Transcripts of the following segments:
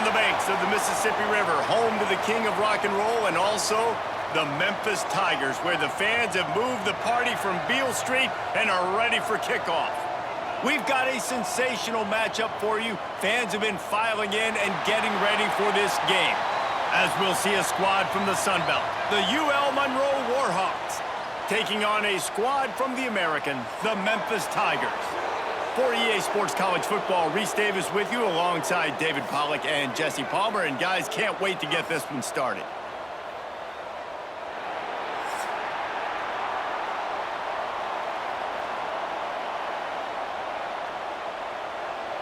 the banks of the Mississippi River, home to the king of rock and roll and also the Memphis Tigers, where the fans have moved the party from Beale Street and are ready for kickoff. We've got a sensational matchup for you. Fans have been filing in and getting ready for this game, as we'll see a squad from the Sun Belt, the UL Monroe Warhawks, taking on a squad from the American, the Memphis Tigers. For EA Sports College Football, Reese Davis with you alongside David Pollack and Jesse Palmer. And guys, can't wait to get this one started.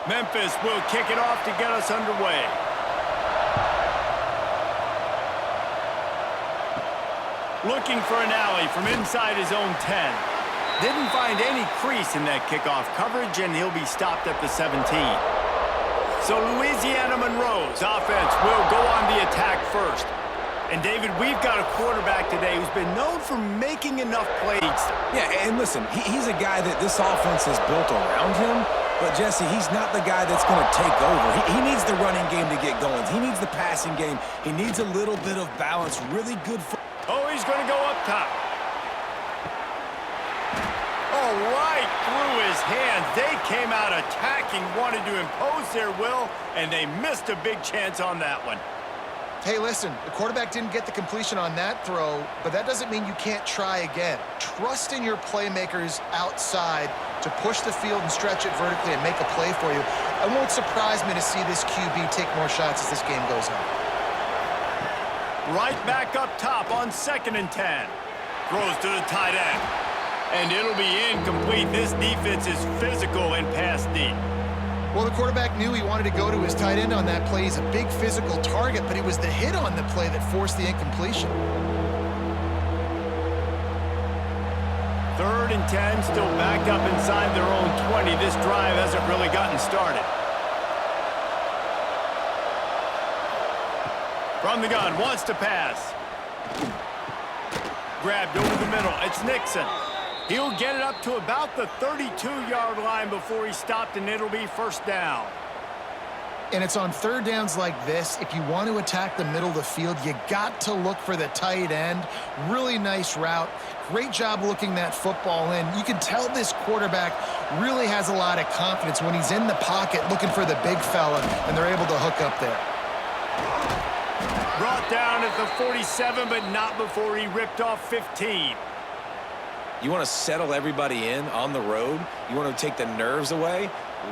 Memphis will kick it off to get us underway. Looking for an alley from inside his own 10. Didn't find any crease in that kickoff coverage, and he'll be stopped at the 17. So Louisiana Monroe's offense will go on the attack first. And, David, we've got a quarterback today who's been known for making enough plays. Yeah, and listen, he's a guy that this offense is built around him. But, Jesse, he's not the guy that's going to take over. He needs the running game to get going. He needs the passing game. He needs a little bit of balance. Really good for... Oh, he's going to go up top. Oh, right through his hands. They came out attacking, wanted to impose their will, and they missed a big chance on that one. Hey, listen, the quarterback didn't get the completion on that throw, but that doesn't mean you can't try again. Trust in your playmakers outside to push the field and stretch it vertically and make a play for you. It won't surprise me to see this QB take more shots as this game goes on. Right back up top on 2nd and 10. Throws to the tight end. And it'll be incomplete. This defense is physical and pass deep. Well, the quarterback knew he wanted to go to his tight end on that play. He's a big physical target, but it was the hit on the play that forced the incompletion. 3rd and 10, still backed up inside their own 20. This drive hasn't really gotten started. From the gun, wants to pass. Grabbed over the middle. It's Nixon. He'll get it up to about the 32-yard line before he stopped, and it'll be 1st down. And it's on 3rd downs like this. If you want to attack the middle of the field, you got to look for the tight end. Really nice route. Great job looking that football in. You can tell this quarterback really has a lot of confidence when he's in the pocket looking for the big fella, and they're able to hook up there. Brought down at the 47, but not before he ripped off 15. You want to settle everybody in on the road? You want to take the nerves away?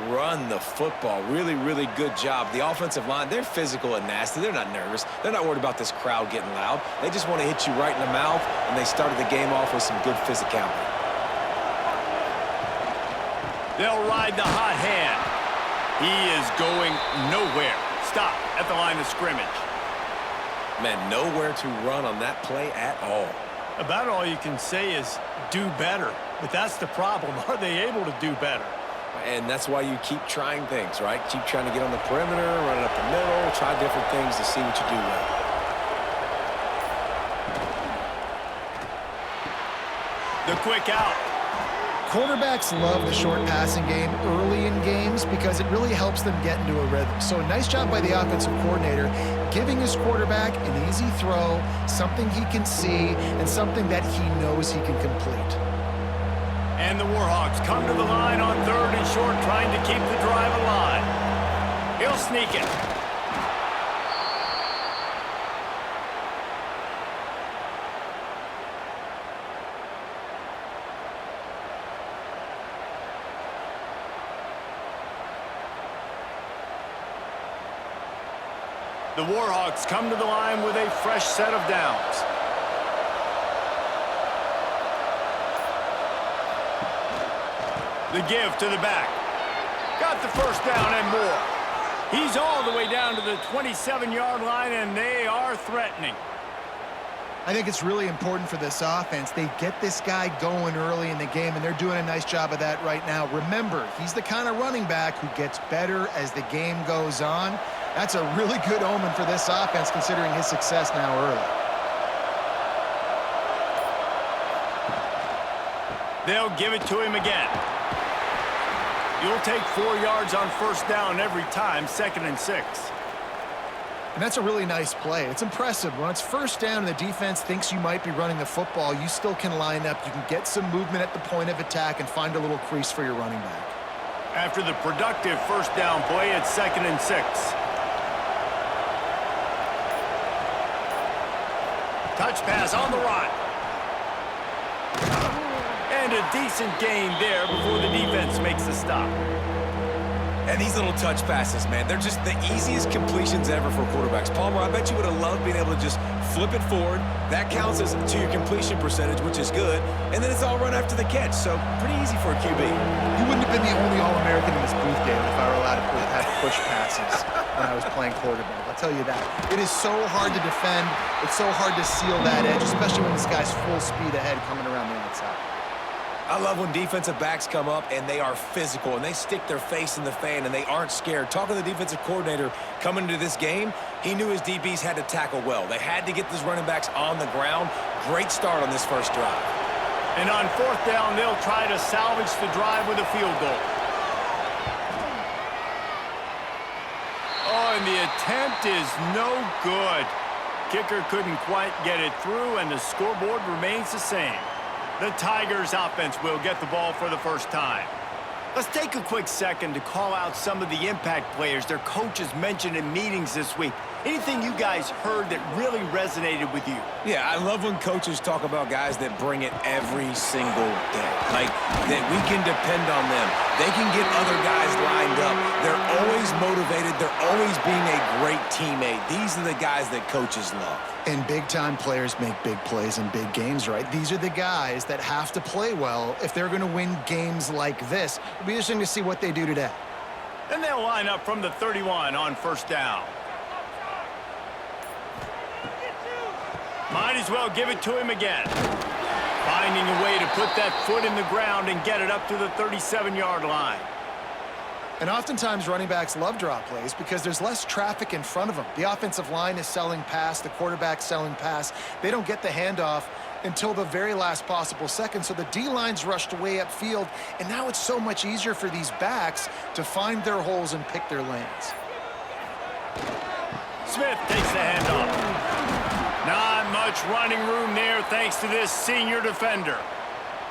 Run the football. Really, really good job. The offensive line, they're physical and nasty. They're not nervous. They're not worried about this crowd getting loud. They just want to hit you right in the mouth, and they started the game off with some good physicality. They'll ride the hot hand. He is going nowhere. Stop at the line of scrimmage. Man, nowhere to run on that play at all. About all you can say is do better. But that's the problem. Are they able to do better? And that's why you keep trying things, right? Keep trying to get on the perimeter, run it up the middle, try different things to see what you do well. The quick out. Quarterbacks love the short passing game early in games because it really helps them get into a rhythm. So a nice job by the offensive coordinator giving his quarterback an easy throw, something he can see, and something that he knows he can complete. And the Warhawks come to the line on 3rd and short, trying to keep the drive alive. He'll sneak it. The Warhawks come to the line with a fresh set of downs. The give to the back. Got the 1st down and more. He's all the way down to the 27-yard line, and they are threatening. I think it's really important for this offense. They get this guy going early in the game, and they're doing a nice job of that right now. Remember, he's the kind of running back who gets better as the game goes on. That's a really good omen for this offense, considering his success now early. They'll give it to him again. You'll take 4 yards on 1st down every time, 2nd and 6. And that's a really nice play. It's impressive. When it's first down and the defense thinks you might be running the football, you still can line up. You can get some movement at the point of attack and find a little crease for your running back. After the productive first down play, it's 2nd and 6. Touch pass on the run. And a decent gain there before the defense makes the stop. And these little touch passes, man, they're just the easiest completions ever for quarterbacks. Palmer, I bet you would have loved being able to just flip it forward. That counts as to your completion percentage, which is good. And then it's all run after the catch, so pretty easy for a QB. You wouldn't have been the only All-American in this booth, David, if I were allowed to have push passes when I was playing quarterback. I'll tell you that. It is so hard to defend. It's so hard to seal that edge, especially when this guy's full speed ahead coming around the outside. I love when defensive backs come up and they are physical and they stick their face in the fan and they aren't scared. Talking to the defensive coordinator coming into this game, he knew his DBs had to tackle well. They had to get these running backs on the ground. Great start on this first drive. And on 4th down, they'll try to salvage the drive with a field goal. Oh, and the attempt is no good. Kicker couldn't quite get it through, and the scoreboard remains the same. The Tigers offense will get the ball for the first time. Let's take a quick second to call out some of the impact players their coaches mentioned in meetings this week. Anything you guys heard that really resonated with you? Yeah, I love when coaches talk about guys that bring it every single day. Like, that we can depend on them. They can get other guys lined up. They're always motivated. They're always being a great teammate. These are the guys that coaches love. And big-time players make big plays in big games, right? These are the guys that have to play well if they're going to win games like this. It'll be interesting to see what they do today. And they'll line up from the 31 on 1st down. Might as well give it to him again. Finding a way to put that foot in the ground and get it up to the 37-yard line. And oftentimes running backs love draw plays because there's less traffic in front of them. The offensive line is selling pass, the quarterback's selling pass. They don't get the handoff until the very last possible second, so the D-line's rushed way upfield, and now it's so much easier for these backs to find their holes and pick their lanes. Smith takes the handoff. Not much running room there thanks to this senior defender.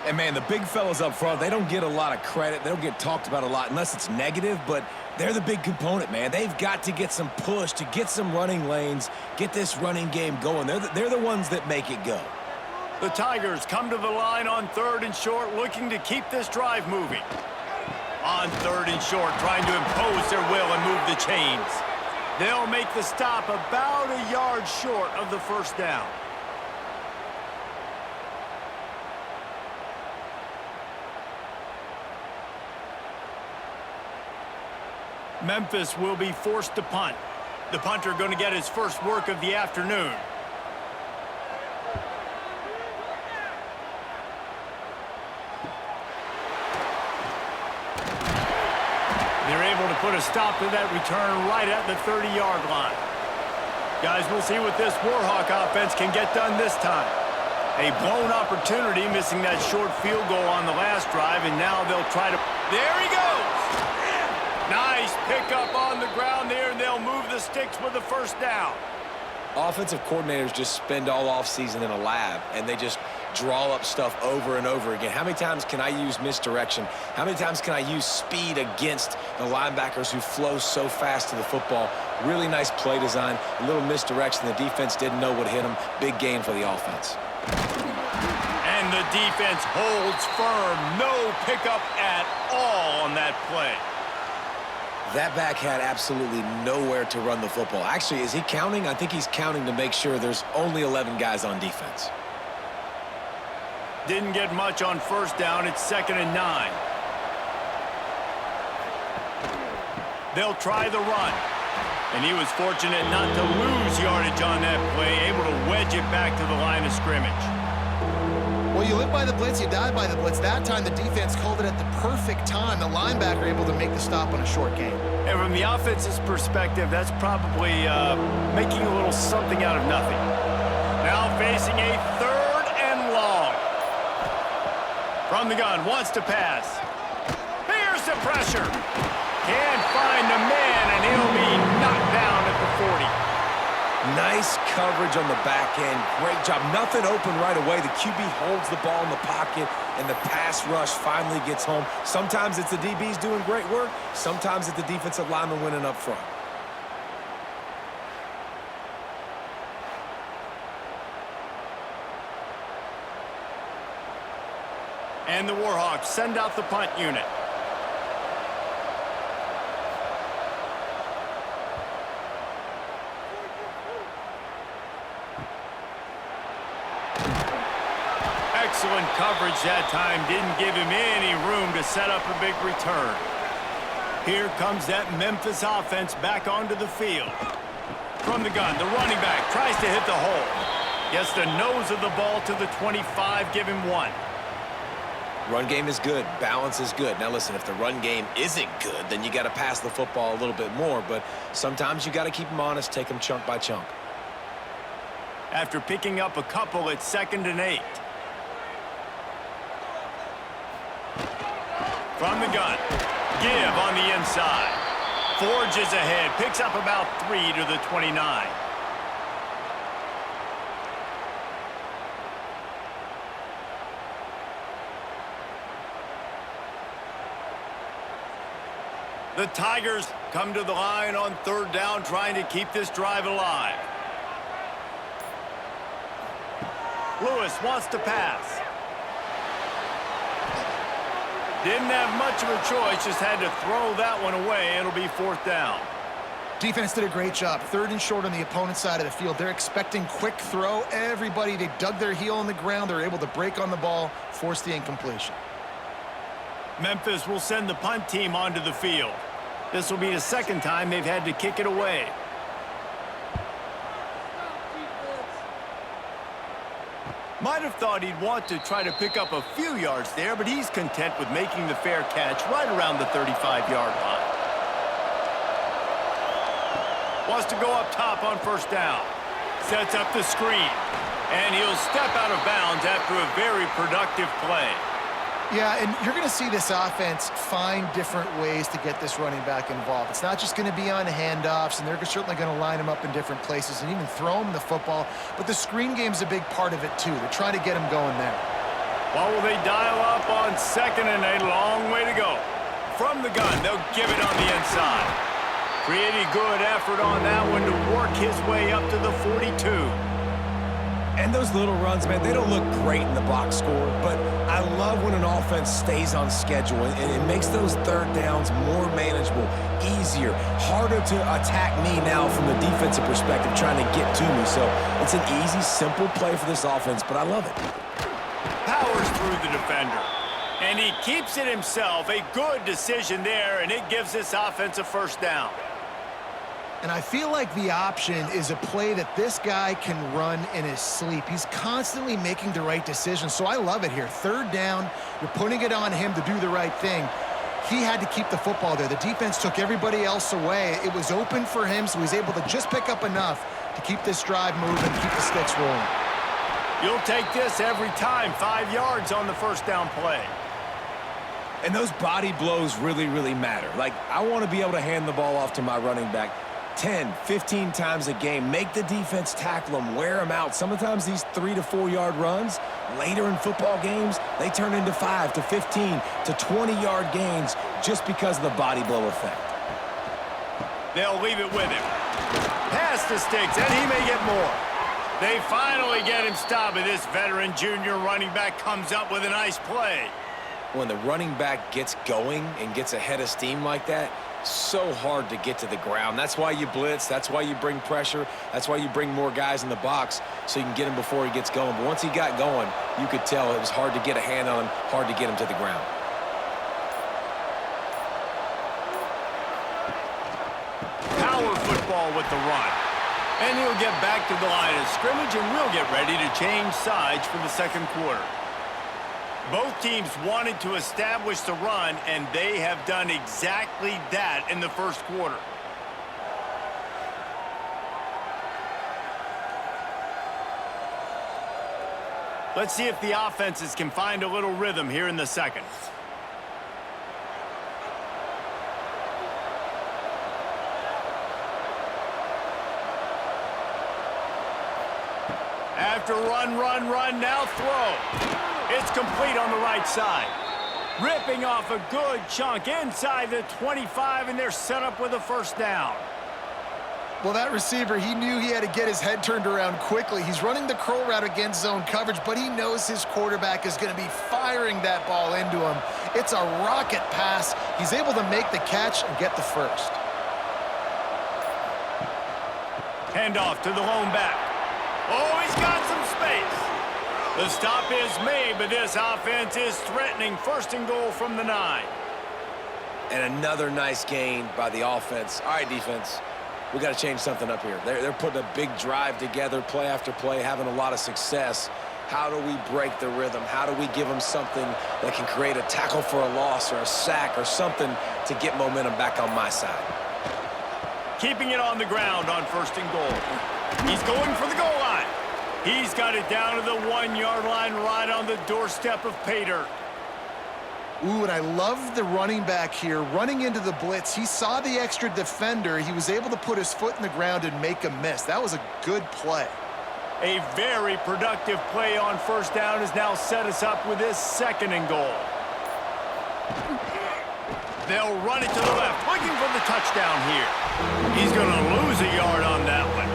And, man, the big fellas up front, they don't get a lot of credit. They don't get talked about a lot unless it's negative, but they're the big component, man. They've got to get some push, to get some running lanes, get this running game going. They're the ones that make it go. The Tigers come to the line on 3rd and short, looking to keep this drive moving. On 3rd and short, trying to impose their will and move the chains. They'll make the stop about a yard short of the first down. Memphis will be forced to punt. The punter going to get his first work of the afternoon. They're able to put a stop to that return right at the 30-yard line. Guys, we'll see what this Warhawk offense can get done this time. A blown opportunity, missing that short field goal on the last drive, and now they'll try to... There he goes! Nice pickup on the ground there, and they'll move the sticks with the first down. Offensive coordinators just spend all offseason in a lab, and they just draw up stuff over and over again. How many times can I use misdirection? How many times can I use speed against the linebackers who flow so fast to the football? Really nice play design, a little misdirection. The defense didn't know what hit them. Big gain for the offense. And the defense holds firm. No pickup at all on that play. That back had absolutely nowhere to run the football. Actually, is he counting? I think he's counting to make sure there's only 11 guys on defense. Didn't get much on first down. It's 2nd and 9. They'll try the run. And he was fortunate not to lose yardage on that play, able to wedge it back to the line of scrimmage. Well, you live by the blitz, you die by the blitz. That time, the defense called it at the perfect time. The linebacker able to make the stop on a short gain. And from the offense's perspective, that's probably making a little something out of nothing. Now facing a 3rd and long. From the gun, wants to pass. Here's the pressure. Can't find a man, and he'll be knocked down at the 40. Nice coverage on the back end. Great job. Nothing open right away. The QB holds the ball in the pocket, and the pass rush finally gets home. Sometimes it's the DBs doing great work. Sometimes it's the defensive lineman winning up front. And the Warhawks send out the punt unit. Excellent coverage that time. Didn't give him any room to set up a big return. Here comes that Memphis offense back onto the field. From the gun, the running back tries to hit the hole. Gets the nose of the ball to the 25, give him 1. Run game is good. Balance is good. Now, listen, if the run game isn't good, then you got to pass the football a little bit more. But sometimes you got to keep them honest, take them chunk by chunk. After picking up a couple, it's 2nd and 8. From the gun, give on the inside. Forges ahead, picks up about 3 to the 29. The Tigers come to the line on 3rd down, trying to keep this drive alive. Lewis wants to pass. Didn't have much of a choice, just had to throw that one away. It'll be 4th down. Defense did a great job. 3rd and short on the opponent's side of the field. They're expecting quick throw. Everybody, they dug their heel in the ground. They're able to break on the ball, force the incompletion. Memphis will send the punt team onto the field. This will be the 2nd time they've had to kick it away. Might have thought he'd want to try to pick up a few yards there, but he's content with making the fair catch right around the 35-yard line. Wants to go up top on 1st down. Sets up the screen. And he'll step out of bounds after a very productive play. Yeah, and you're going to see this offense find different ways to get this running back involved. It's not just going to be on handoffs, and they're certainly going to line him up in different places and even throw him the football. But the screen game's a big part of it, too. They're trying to get him going there. Well, will they dial up on 2nd and 8? Long way to go. From the gun, they'll give it on the inside. Pretty good effort on that one to work his way up to the 42. And those little runs, man, they don't look great in the box score, but I love when an offense stays on schedule, and it makes those 3rd downs more manageable, easier, harder to attack me now from the defensive perspective trying to get to me. So it's an easy, simple play for this offense, but I love it. Powers through the defender, and he keeps it himself. A good decision there, and it gives this offense a 1st down. And I feel like the option is a play that this guy can run in his sleep. He's constantly making the right decision, so I love it here. 3rd down, you're putting it on him to do the right thing. He had to keep the football there. The defense took everybody else away. It was open for him, so he's able to just pick up enough to keep this drive moving, keep the sticks rolling. You'll take this every time. 5 yards on the 1st down play. And those body blows really, really matter. Like, I want to be able to hand the ball off to my running back 10, 15 times a game. Make the defense tackle them, wear them out. Sometimes these 3 to 4 yard runs, later in football games, they turn into 5 to 15 to 20-yard gains just because of the body blow effect. They'll leave it with him. Pass to Sticks, and he may get more. They finally get him stopped, and this veteran junior running back comes up with a nice play. When the running back gets going and gets ahead of steam like that, so hard to get to the ground. That's why you blitz. That's why you bring pressure. That's why you bring more guys in the box so you can get him before he gets going. But once he got going, you could tell it was hard to get a hand on him, hard to get him to the ground. Power football with the run. And he'll get back to the line of scrimmage, and we'll get ready to change sides for the 2nd quarter. Both teams wanted to establish the run, and they have done exactly that in the 1st quarter. Let's see if the offenses can find a little rhythm here in the 2nd. After run, now throw. It's complete on the right side. Ripping off a good chunk inside the 25, and they're set up with a first down. Well, that receiver, he knew he had to get his head turned around quickly. He's running the curl route against zone coverage, but he knows his quarterback is going to be firing that ball into him. It's a rocket pass. He's able to make the catch and get the first. Handoff to the lone back. Oh, he's got some space. The stop is made, but this offense is threatening. First and goal from the 9. And another nice gain by the offense. All right, defense. We got to change something up here. They're putting a big drive together, play after play, having a lot of success. How do we break the rhythm? How do we give them something that can create a tackle for a loss or a sack or something to get momentum back on my side? Keeping it on the ground on first and goal. He's going for the goal line. He's got it down to the 1-yard line right on the doorstep of pay dirt. Ooh, and I love the running back here. Running into the blitz, he saw the extra defender. He was able to put his foot in the ground and make a miss. That was a good play. A very productive play on first down has now set us up with this second and goal. They'll run it to the left, looking for the touchdown here. He's going to lose a yard on that one.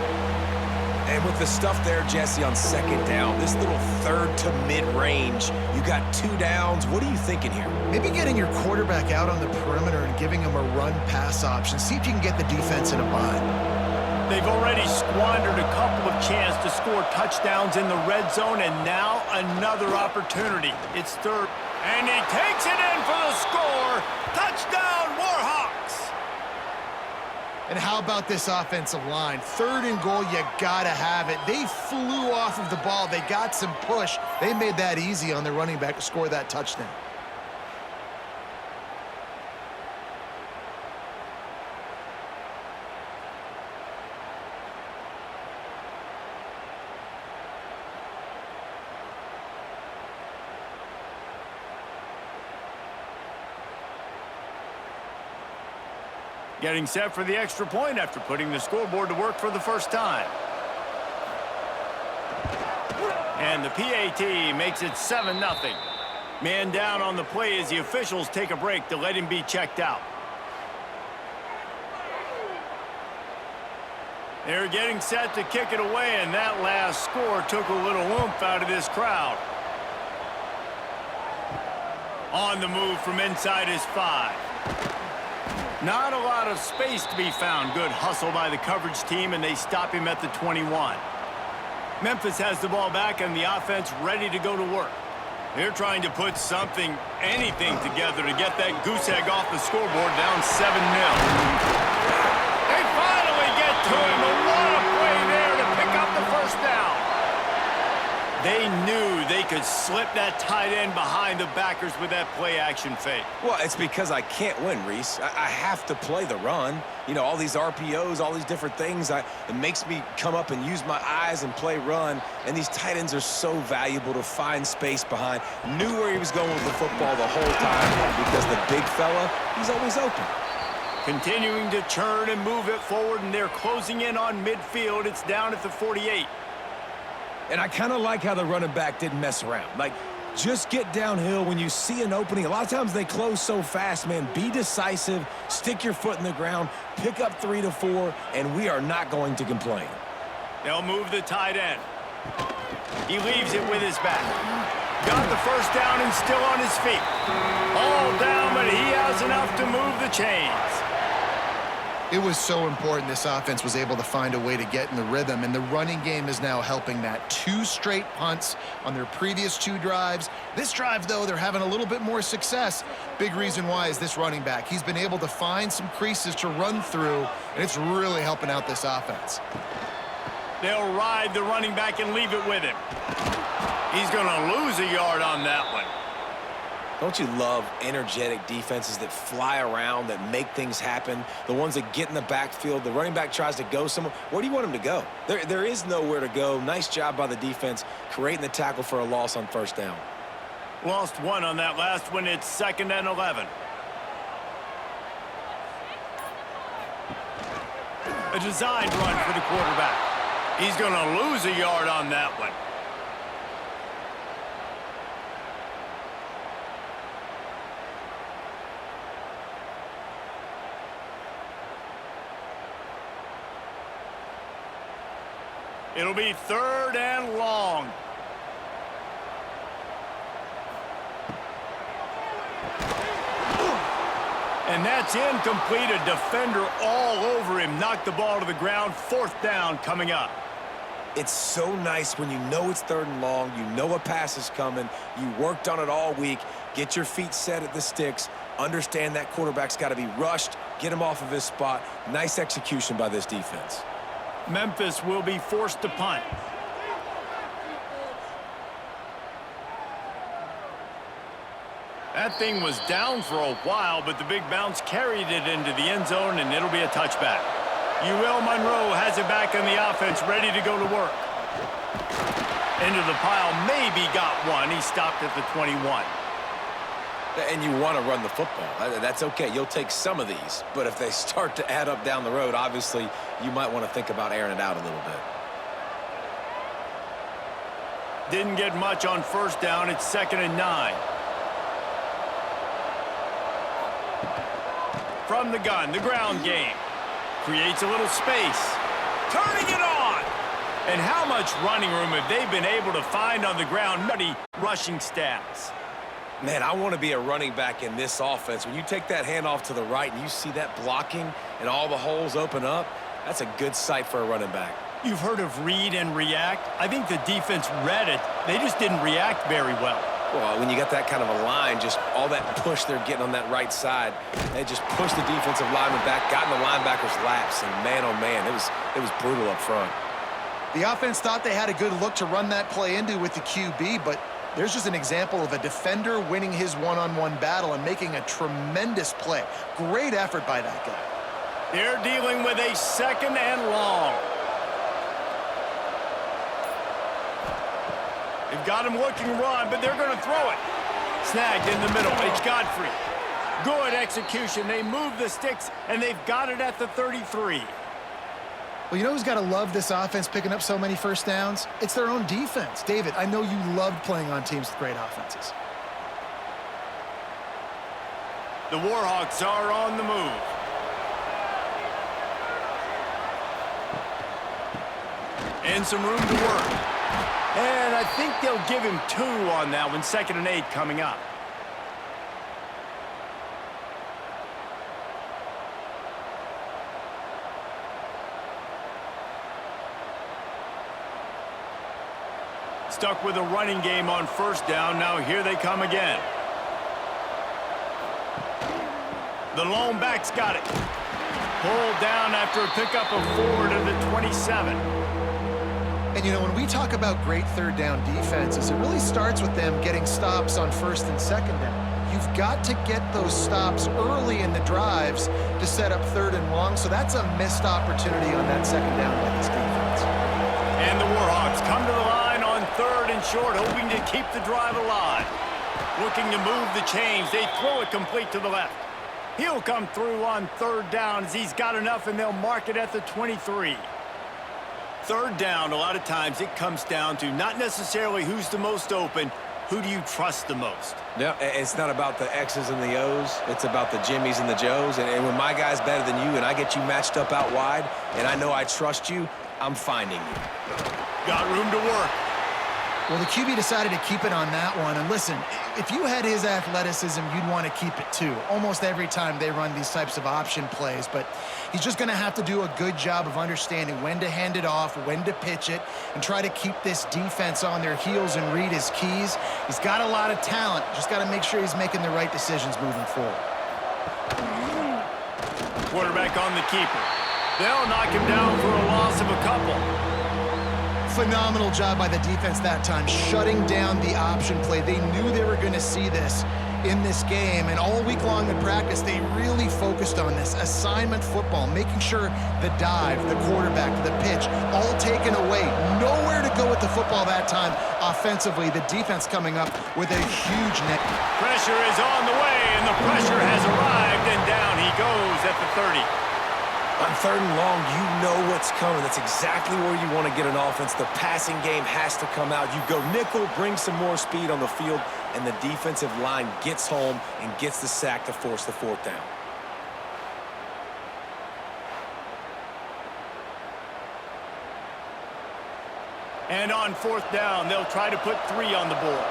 And with the stuff there, Jesse, on second down, this little third to mid-range, you got 2 downs. What are you thinking here? Maybe getting your quarterback out on the perimeter and giving him a run-pass option. See if you can get the defense in a bind. They've already squandered a couple of chances to score touchdowns in the red zone, and now another opportunity. It's third, and he takes it in for the score. Touchdown, Warhawks! And how about this offensive line? Third and goal, you gotta have it. They flew off of the ball. They got some push. They made that easy on their running back to score that touchdown. Getting set for the extra point after putting the scoreboard to work for the first time. And the PAT makes it 7-0. Man down on the play as the officials take a break to let him be checked out. They're getting set to kick it away, and that last score took a little oomph out of this crowd. On the move from inside his 5. Not a lot of space to be found. Good hustle by the coverage team, and they stop him at the 21. Memphis has the ball back, and the offense ready to go to work. They're trying to put something, anything together to get that goose egg off the scoreboard, down 7-0. They finally get to him, and what a play there to pick up the first down. They knew they could slip that tight end behind the backers with that play-action fake. Well, it's because I can't win, Reese. I have to play the run. You know, all these RPOs, all these different things, it makes me come up and use my eyes and play run. And these tight ends are so valuable to find space behind. Knew where he was going with the football the whole time because the big fella, he's always open. Continuing to turn and move it forward, and they're closing in on midfield. It's down at the 48. And I kind of like how the running back didn't mess around. Like, just get downhill when you see an opening. A lot of times they close so fast, man. Be decisive, stick your foot in the ground, pick up 3 to 4, and we are not going to complain. They'll move the tight end. He leaves it with his back. Got the first down and still on his feet. All down, but he has enough to move the chains. It was so important this offense was able to find a way to get in the rhythm, and the running game is now helping that. 2 straight punts on their previous 2 drives. This drive, though, they're having a little bit more success. Big reason why is this running back. He's been able to find some creases to run through, and it's really helping out this offense. They'll ride the running back and leave it with him. He's going to lose a yard on that one. Don't you love energetic defenses that fly around, that make things happen? The ones that get in the backfield, the running back tries to go somewhere. Where do you want him to go? There is nowhere to go. Nice job by the defense, creating the tackle for a loss on first down. Lost 1 on that last one. It's 2nd and 11. A designed run for the quarterback. He's going to lose a yard on that one. It'll be 3rd and long. And that's incomplete. A defender all over him. Knocked the ball to the ground. 4th down coming up. It's so nice when you know it's 3rd and long, you know a pass is coming, you worked on it all week, get your feet set at the sticks, understand that quarterback's got to be rushed, get him off of his spot. Nice execution by this defense. Memphis will be forced to punt. That thing was down for a while, but the big bounce carried it into the end zone, and it'll be a touchback. UL Monroe has it back in the offense, ready to go to work. Into the pile, maybe got one. He stopped at the 21. And you want to run the football. That's okay. You'll take some of these. But if they start to add up down the road, obviously, you might want to think about airing it out a little bit. Didn't get much on 1st down. It's 2nd and 9. From the gun, the ground game. Creates a little space. Turning it on! And how much running room have they been able to find on the ground? Nutty rushing stats. Man, I want to be a running back in this offense. When you take that handoff to the right and you see that blocking and all the holes open up, that's a good sight for a running back. You've heard of read and react. I think the defense read it. They just didn't react very well. Well, when you got that kind of a line, just all that push they're getting on that right side, they just pushed the defensive lineman back, got in the linebacker's laps, and man, oh man, it was brutal up front. The offense thought they had a good look to run that play into with the QB, but there's just an example of a defender winning his one-on-one battle and making a tremendous play. Great effort by that guy. They're dealing with a 2nd and long. They've got him looking run, but they're going to throw it. Snagged in the middle. It's Godfrey. Good execution. They move the sticks, and they've got it at the 33. Well, you know who's got to love this offense picking up so many 1st downs? It's their own defense. David, I know you loved playing on teams with great offenses. The Warhawks are on the move. And some room to work. And I think they'll give him 2 on that one. 2nd and 8 coming up. Stuck with a running game on 1st down. Now here they come again. The lone back's got it. Pulled down after a pickup of 4 to the 27. And, you know, when we talk about great 3rd down defenses, it really starts with them getting stops on 1st and 2nd down. You've got to get those stops early in the drives to set up 3rd and long, so that's a missed opportunity on that 2nd down by this defense. And the Warhawks come to the line on 3rd and short, hoping to keep the drive alive. Looking to move the chains. They throw it complete to the left. He'll come through on 3rd down as he's got enough, and they'll mark it at the 23. 3rd down, a lot of times it comes down to not necessarily who's the most open, who do you trust the most? Yeah, it's not about the X's and the O's. It's about the Jimmies and the Joes. And when my guy's better than you and I get you matched up out wide and I know I trust you, I'm finding you. Got room to work. Well, the QB decided to keep it on that one. And listen, if you had his athleticism, you'd want to keep it too. Almost every time they run these types of option plays. But he's just going to have to do a good job of understanding when to hand it off, when to pitch it, and try to keep this defense on their heels and read his keys. He's got a lot of talent. Just got to make sure he's making the right decisions moving forward. Quarterback on the keeper. They'll knock him down for a loss of a couple. Phenomenal job by the defense that time, shutting down the option play. They knew they were going to see this in this game, and all week long in practice, they really focused on this assignment football, making sure the dive, the quarterback, the pitch, all taken away. Nowhere to go with the football that time offensively. The defense coming up with a huge net. Pressure is on the way, and the pressure has arrived, and down he goes at the 30. 3rd and long, you know what's coming. That's exactly where you want to get an offense. The passing game has to come out. You go nickel, bring some more speed on the field, and the defensive line gets home and gets the sack to force the 4th down. And on 4th down, they'll try to put 3 on the board.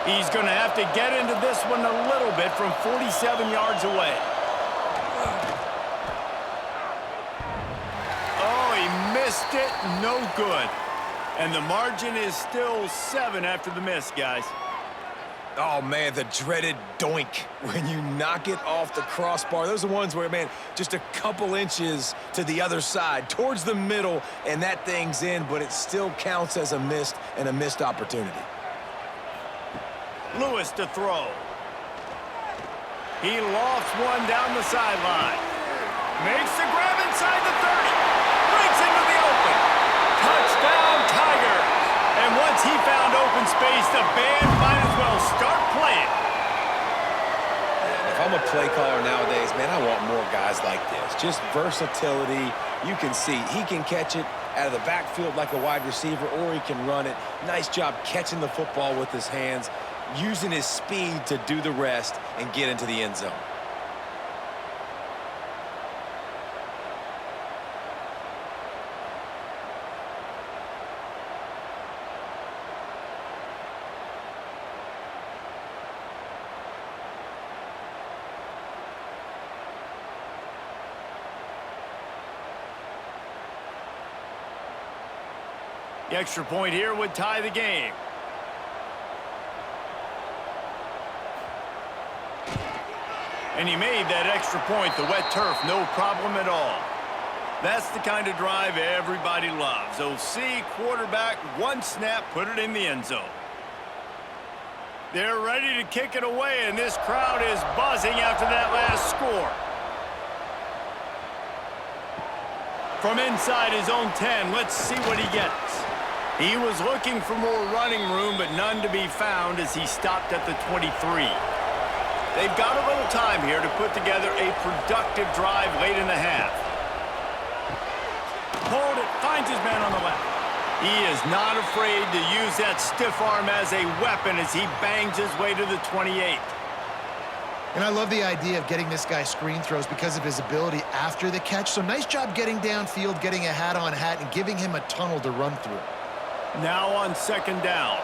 He's going to have to get into this one a little bit from 47 yards away. Oh, he missed it. No good. And the margin is still 7 after the miss, guys. Oh, man, the dreaded doink when you knock it off the crossbar. Those are ones where, man, just a couple inches to the other side, towards the middle, and that thing's in, but it still counts as a missed opportunity. Lewis to throw. He lofts one down the sideline. Makes the grab inside the 30. Breaks into the open. Touchdown, Tigers. And once he found open space, the band might as well start playing. If I'm a play caller nowadays, man, I want more guys like this. Just versatility. You can see he can catch it out of the backfield like a wide receiver, or he can run it. Nice job catching the football with his hands, using his speed to do the rest and get into the end zone. The extra point here would tie the game. And he made that extra point, the wet turf, no problem at all. That's the kind of drive everybody loves. OC, quarterback, one snap, put it in the end zone. They're ready to kick it away, and this crowd is buzzing after that last score. From inside his own 10, let's see what he gets. He was looking for more running room, but none to be found as he stopped at the 23. They've got a little time here to put together a productive drive late in the half. Hold it, finds his man on the left. He is not afraid to use that stiff arm as a weapon as he bangs his way to the 28. And I love the idea of getting this guy screen throws because of his ability after the catch. So nice job getting downfield, getting a hat-on hat, and giving him a tunnel to run through. Now on 2nd down.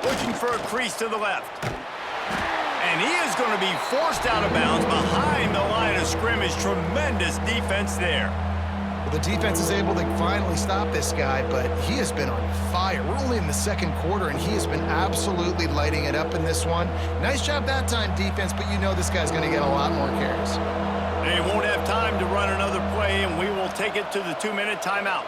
Looking for a crease to the left. And he is going to be forced out of bounds behind the line of scrimmage. Tremendous defense there. Well, the defense is able to finally stop this guy, but he has been on fire. We're only in the 2nd quarter, and he has been absolutely lighting it up in this one. Nice job that time, defense, but you know this guy's going to get a lot more carries. They won't have time to run another play, and we will take it to the 2-minute timeout.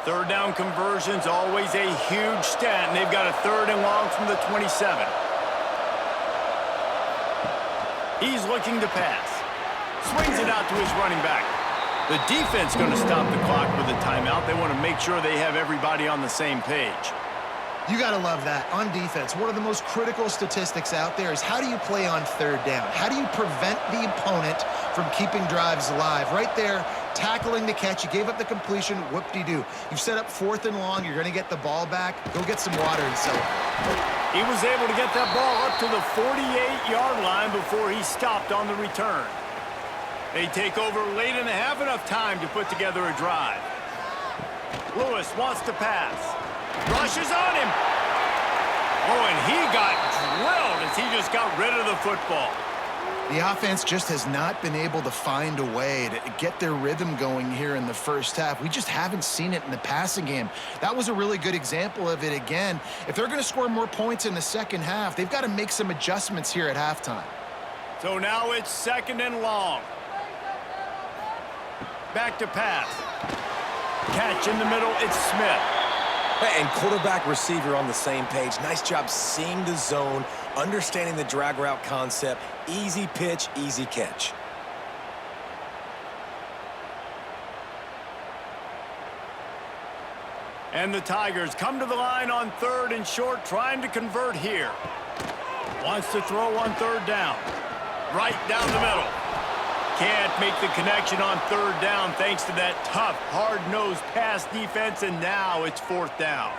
Third down conversion's always a huge stat, and they've got a 3rd and long from the 27. He's looking to pass. Swings it out to his running back. The defense going to stop the clock with a timeout. They want to make sure they have everybody on the same page. You got to love that. On defense, one of the most critical statistics out there is how do you play on 3rd down? How do you prevent the opponent from keeping drives alive? Right there, tackling the catch. You gave up the completion. Whoop-de-doo. You've set up 4th and long. You're going to get the ball back. Go get some water and celebrate. He was able to get that ball up to the 48-yard line before he stopped on the return. They take over late in the half, enough time to put together a drive. Lewis wants to pass. Rushes on him. Oh, and he got drilled as he just got rid of the football. The offense just has not been able to find a way to get their rhythm going here in the first half. We just haven't seen it in the passing game. That was a really good example of it again. If they're going to score more points in the second half, they've got to make some adjustments here at halftime. So now it's 2nd and long. Back to pass. Catch in the middle, it's Smith. And quarterback receiver on the same page. Nice job seeing the zone, understanding the drag route concept. Easy pitch, easy catch. And the Tigers come to the line on 3rd and short, trying to convert here. Wants to throw on 3rd down. Right down the middle. Can't make the connection on 3rd down thanks to that tough, hard-nosed pass defense, and now it's 4th down.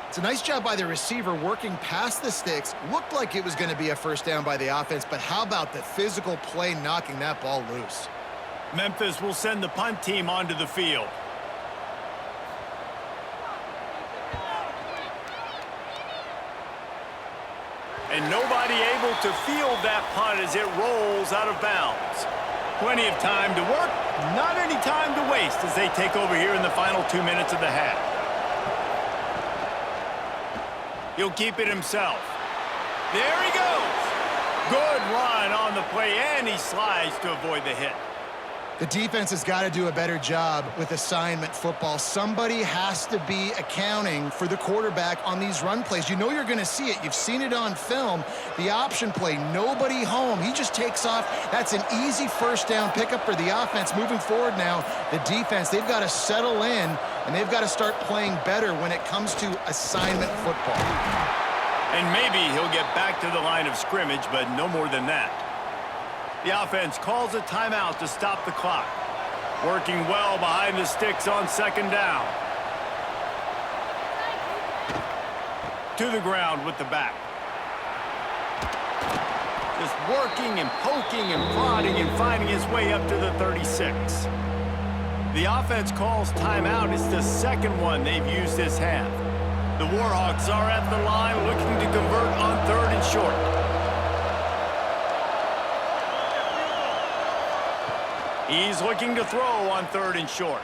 It's a nice job by the receiver working past the sticks. Looked like it was going to be a 1st down by the offense, but how about the physical play knocking that ball loose? Memphis will send the punt team onto the field. And nobody able to field that punt as it rolls out of bounds. Plenty of time to work, not any time to waste as they take over here in the final 2 minutes of the half. He'll keep it himself. There he goes. Good run on the play, and he slides to avoid the hit. The defense has got to do a better job with assignment football. Somebody has to be accounting for the quarterback on these run plays. You know you're going to see it. You've seen it on film. The option play, nobody home. He just takes off. That's an easy 1st down pickup for the offense. Moving forward now, the defense, they've got to settle in, and they've got to start playing better when it comes to assignment football. And maybe he'll get back to the line of scrimmage, but no more than that. The offense calls a timeout to stop the clock. Working well behind the sticks on 2nd down. To the ground with the back. Just working and poking and prodding and finding his way up to the 36. The offense calls timeout. It's the 2nd one they've used this half. The Warhawks are at the line looking to convert on 3rd and short. He's looking to throw on 3rd and short.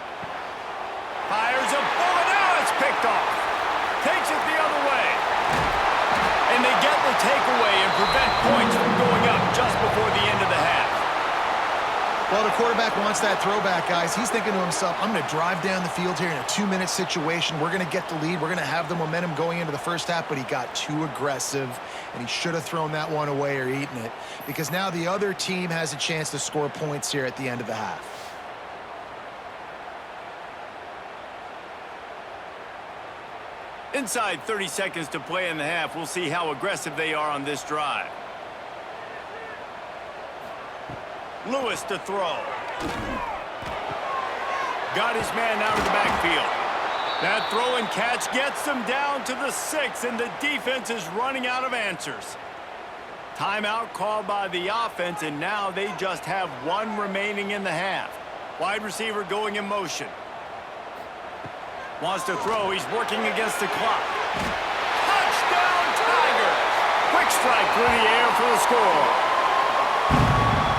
Fires a bullet. Now it's picked off. Takes it the other way. And they get the takeaway and prevent points from going up just before the end of the half. Well, the quarterback wants that throwback, guys. He's thinking to himself, I'm going to drive down the field here in a 2-minute situation. We're going to get the lead. We're going to have the momentum going into the 1st half, but he got too aggressive, and he should have thrown that one away or eaten it, because now the other team has a chance to score points here at the end of the half. Inside 30 seconds to play in the half, we'll see how aggressive they are on this drive. Lewis to throw. Got his man out of the backfield. That throw and catch gets them down to the 6, and the defense is running out of answers. Timeout called by the offense, and now they just have 1 remaining in the half. Wide receiver going in motion. Wants to throw. He's working against the clock. Touchdown, Tigers! Quick strike through the air for the score.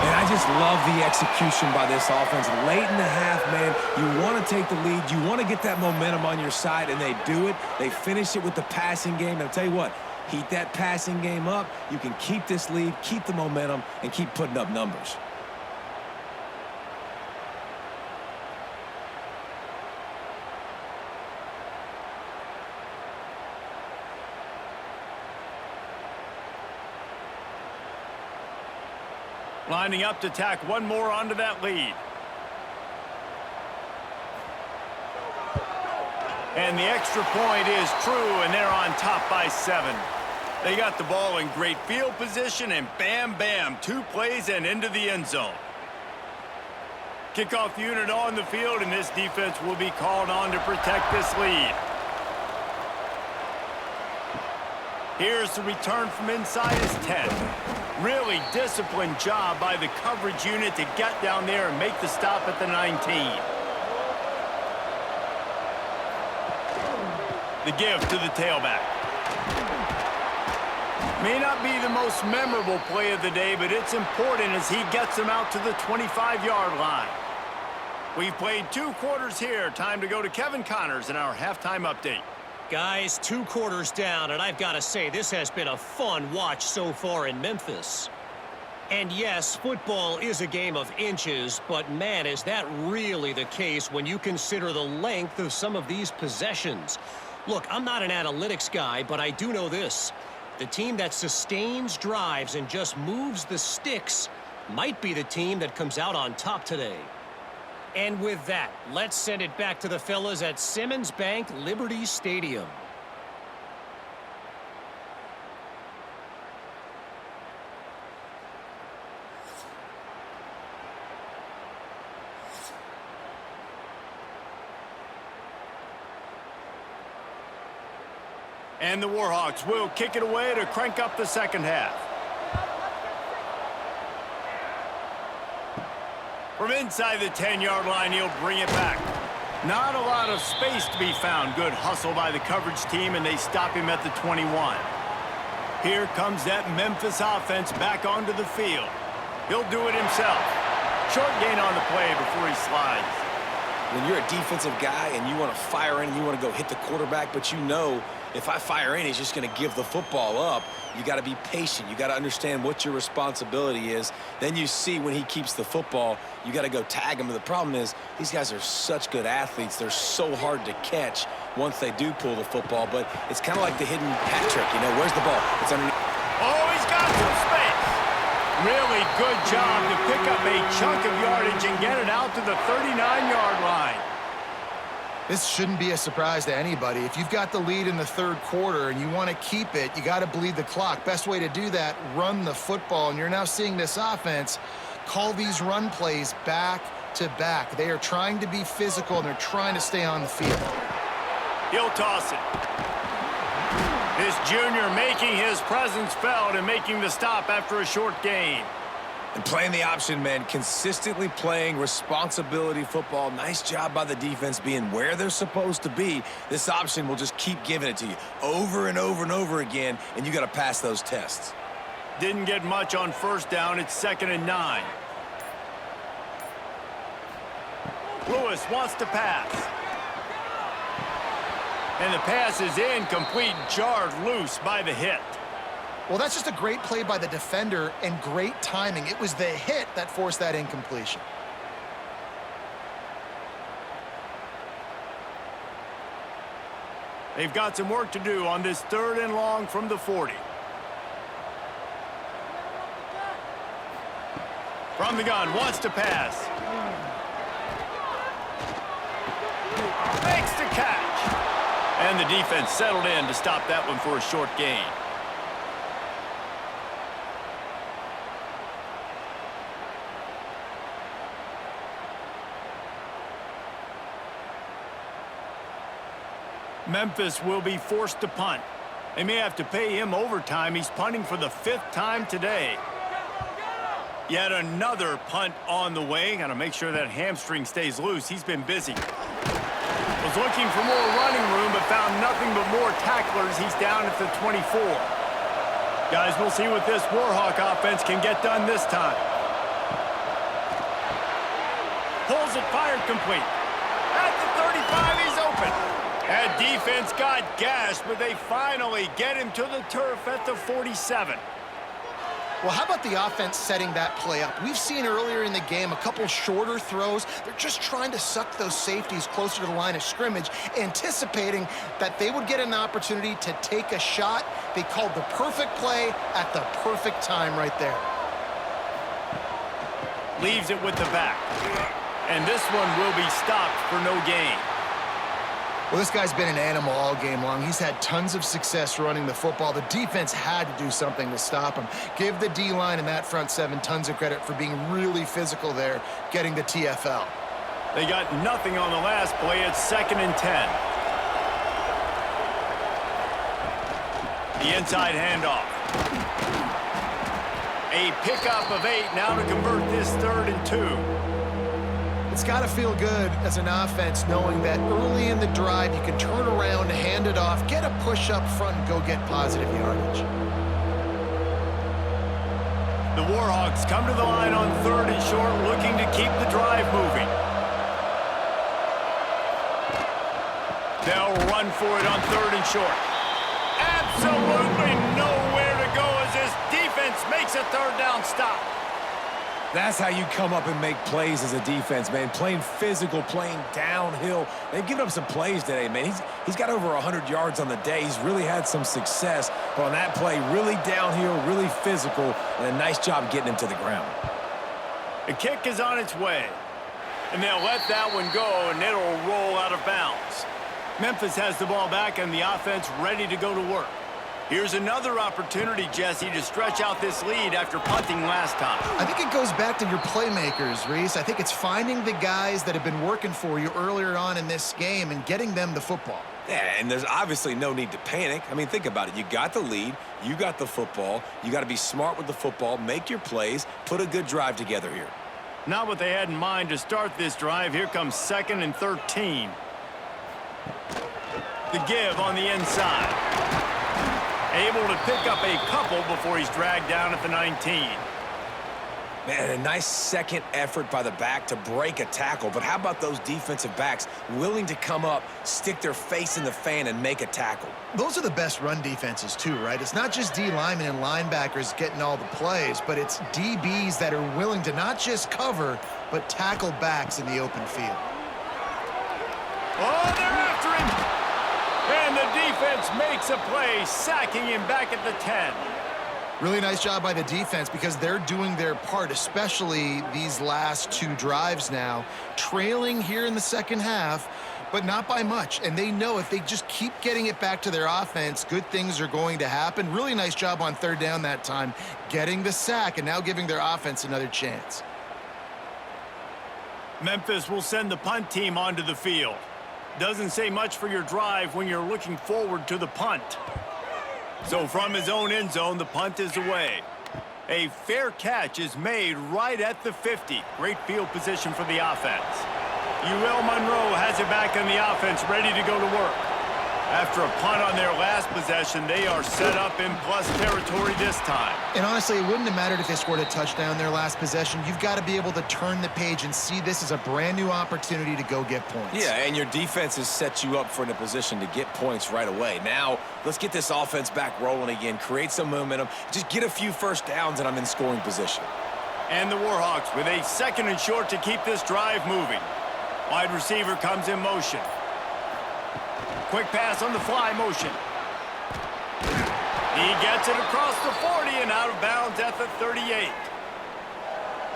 And I just love the execution by this offense. Late in the half, man, you want to take the lead. You want to get that momentum on your side, and they do it. They finish it with the passing game. And I'll tell you what, heat that passing game up. You can keep this lead, keep the momentum, and keep putting up numbers. Lining up to tack one more onto that lead. And the extra point is true, and they're on top by 7. They got the ball in great field position, and bam, bam, 2 plays and into the end zone. Kickoff unit on the field, and this defense will be called on to protect this lead. Here's the return from inside his 10. Really disciplined job by the coverage unit to get down there and make the stop at the 19. The give to the tailback. May not be the most memorable play of the day, but it's important as he gets them out to the 25-yard line. We've played 2 quarters here. Time to go to Kevin Connors in our halftime update. Guys, 2 quarters down, and I've got to say, this has been a fun watch so far in Memphis. And yes, football is a game of inches, but man, is that really the case when you consider the length of some of these possessions. Look, I'm not an analytics guy, but I do know this. The team that sustains drives and just moves the sticks might be the team that comes out on top today. And with that, let's send it back to the fellas at Simmons Bank Liberty Stadium. And the Warhawks will kick it away to crank up the second half. From inside the 10-yard line, he'll bring it back. Not a lot of space to be found. Good hustle by the coverage team, and they stop him at the 21. Here comes that Memphis offense back onto the field. He'll do it himself. Short gain on the play before he slides. When you're a defensive guy and you want to fire in, you want to go hit the quarterback, but you know if I fire in, he's just going to give the football up. You got to be patient. You got to understand what your responsibility is. Then you see when he keeps the football, you got to go tag him. But the problem is these guys are such good athletes. They're so hard to catch once they do pull the football. But it's kind of like the hidden hat trick. You know, where's the ball? It's underneath. Oh, he's got some space. Really good job to pick up a chunk of yardage and get it out to the 39-yard line. This shouldn't be a surprise to anybody. If you've got the lead in the third quarter and you want to keep it, you got to bleed the clock. Best way to do that, run the football. And you're now seeing this offense call these run plays back to back. They are trying to be physical, and they're trying to stay on the field. He'll toss it. This junior making his presence felt and making the stop after a short gain. And playing the option, man, consistently playing responsibility football. Nice job by the defense being where they're supposed to be. This option will just keep giving it to you over and over and over again, and you got to pass those tests. Didn't get much on first down. It's 2nd and 9. Lewis wants to pass. And the pass is incomplete, jarred loose by the hit. Well, that's just a great play by the defender and great timing. It was the hit that forced that incompletion. They've got some work to do on this 3rd and long from the 40. From the gun, wants to pass. Makes the catch. And the defense settled in to stop that one for a short gain. Memphis will be forced to punt. They may have to pay him overtime. He's punting for the 5th time today. Yet another punt on the way. Got to make sure that hamstring stays loose. He's been busy. Was looking for more running room, but found nothing but more tacklers. He's down at the 24. Guys, we'll see what this Warhawk offense can get done this time. Pulls it, fired complete. At the 35, he's open. That defense got gashed, but they finally get him to the turf at the 47. Well, how about the offense setting that play up? We've seen earlier in the game a couple shorter throws. They're just trying to suck those safeties closer to the line of scrimmage, anticipating that they would get an opportunity to take a shot. They called the perfect play at the perfect time right there. Leaves it with the back. And this one will be stopped for no gain. Well, this guy's been an animal all game long. He's had tons of success running the football. The defense had to do something to stop him. Give the D-line and that front seven tons of credit for being really physical there, getting the TFL. They got nothing on the last play. It's 2nd and 10. The inside handoff. A pickup of 8 now to convert this 3rd and 2. It's got to feel good as an offense knowing that early in the drive you can turn around, hand it off, get a push up front, and go get positive yardage. The Warhawks come to the line on 3rd and short, looking to keep the drive moving. They'll run for it on 3rd and short. Absolutely nowhere to go as this defense makes a 3rd down stop. That's how you come up and make plays as a defense, man. Playing physical, playing downhill. They've given up some plays today, man. He's got over 100 yards on the day. He's really had some success. But on that play, really downhill, really physical, and a nice job getting him to the ground. The kick is on its way. And they'll let that one go, and it'll roll out of bounds. Memphis has the ball back, and the offense ready to go to work. Here's another opportunity, Jesse, to stretch out this lead after punting last time. I think it goes back to your playmakers, Reese. I think it's finding the guys that have been working for you earlier on in this game and getting them the football. Yeah, and there's obviously no need to panic. I mean, think about it. You got the lead. You got the football. You got to be smart with the football, make your plays, put a good drive together here. Not what they had in mind to start this drive. Here comes 2nd and 13. The give on the inside. Able to pick up a couple before he's dragged down at the 19. Man, a nice second effort by the back to break a tackle. But how about those defensive backs willing to come up, stick their face in the fan, and make a tackle? Those are the best run defenses, too, right? It's not just D linemen and linebackers getting all the plays, but it's DBs that are willing to not just cover, but tackle backs in the open field. Oh, they're after him! And the defense makes a play, sacking him back at the 10. Really nice job by the defense because they're doing their part, especially these last two drives now. Trailing here in the second half, but not by much. And they know if they just keep getting it back to their offense, good things are going to happen. Really nice job on third down that time, getting the sack and now giving their offense another chance. Memphis will send the punt team onto the field. Doesn't say much for your drive when you're looking forward to the punt. So from his own end zone, the punt is away. A fair catch is made right at the 50. Great field position for the offense. UL Monroe has it back on the offense, ready to go to work. After a punt on their last possession, they are set up in plus territory this time. And honestly, it wouldn't have mattered if they scored a touchdown their last possession. You've got to be able to turn the page and see this as a brand new opportunity to go get points. Yeah, and your defense has set you up for in a position to get points right away. Now, let's get this offense back rolling again, create some momentum, just get a few first downs, and I'm in scoring position. And the Warhawks with a 2nd and short to keep this drive moving. Wide receiver comes in motion. Quick pass on the fly motion. He gets it across the 40 and out of bounds at the 38.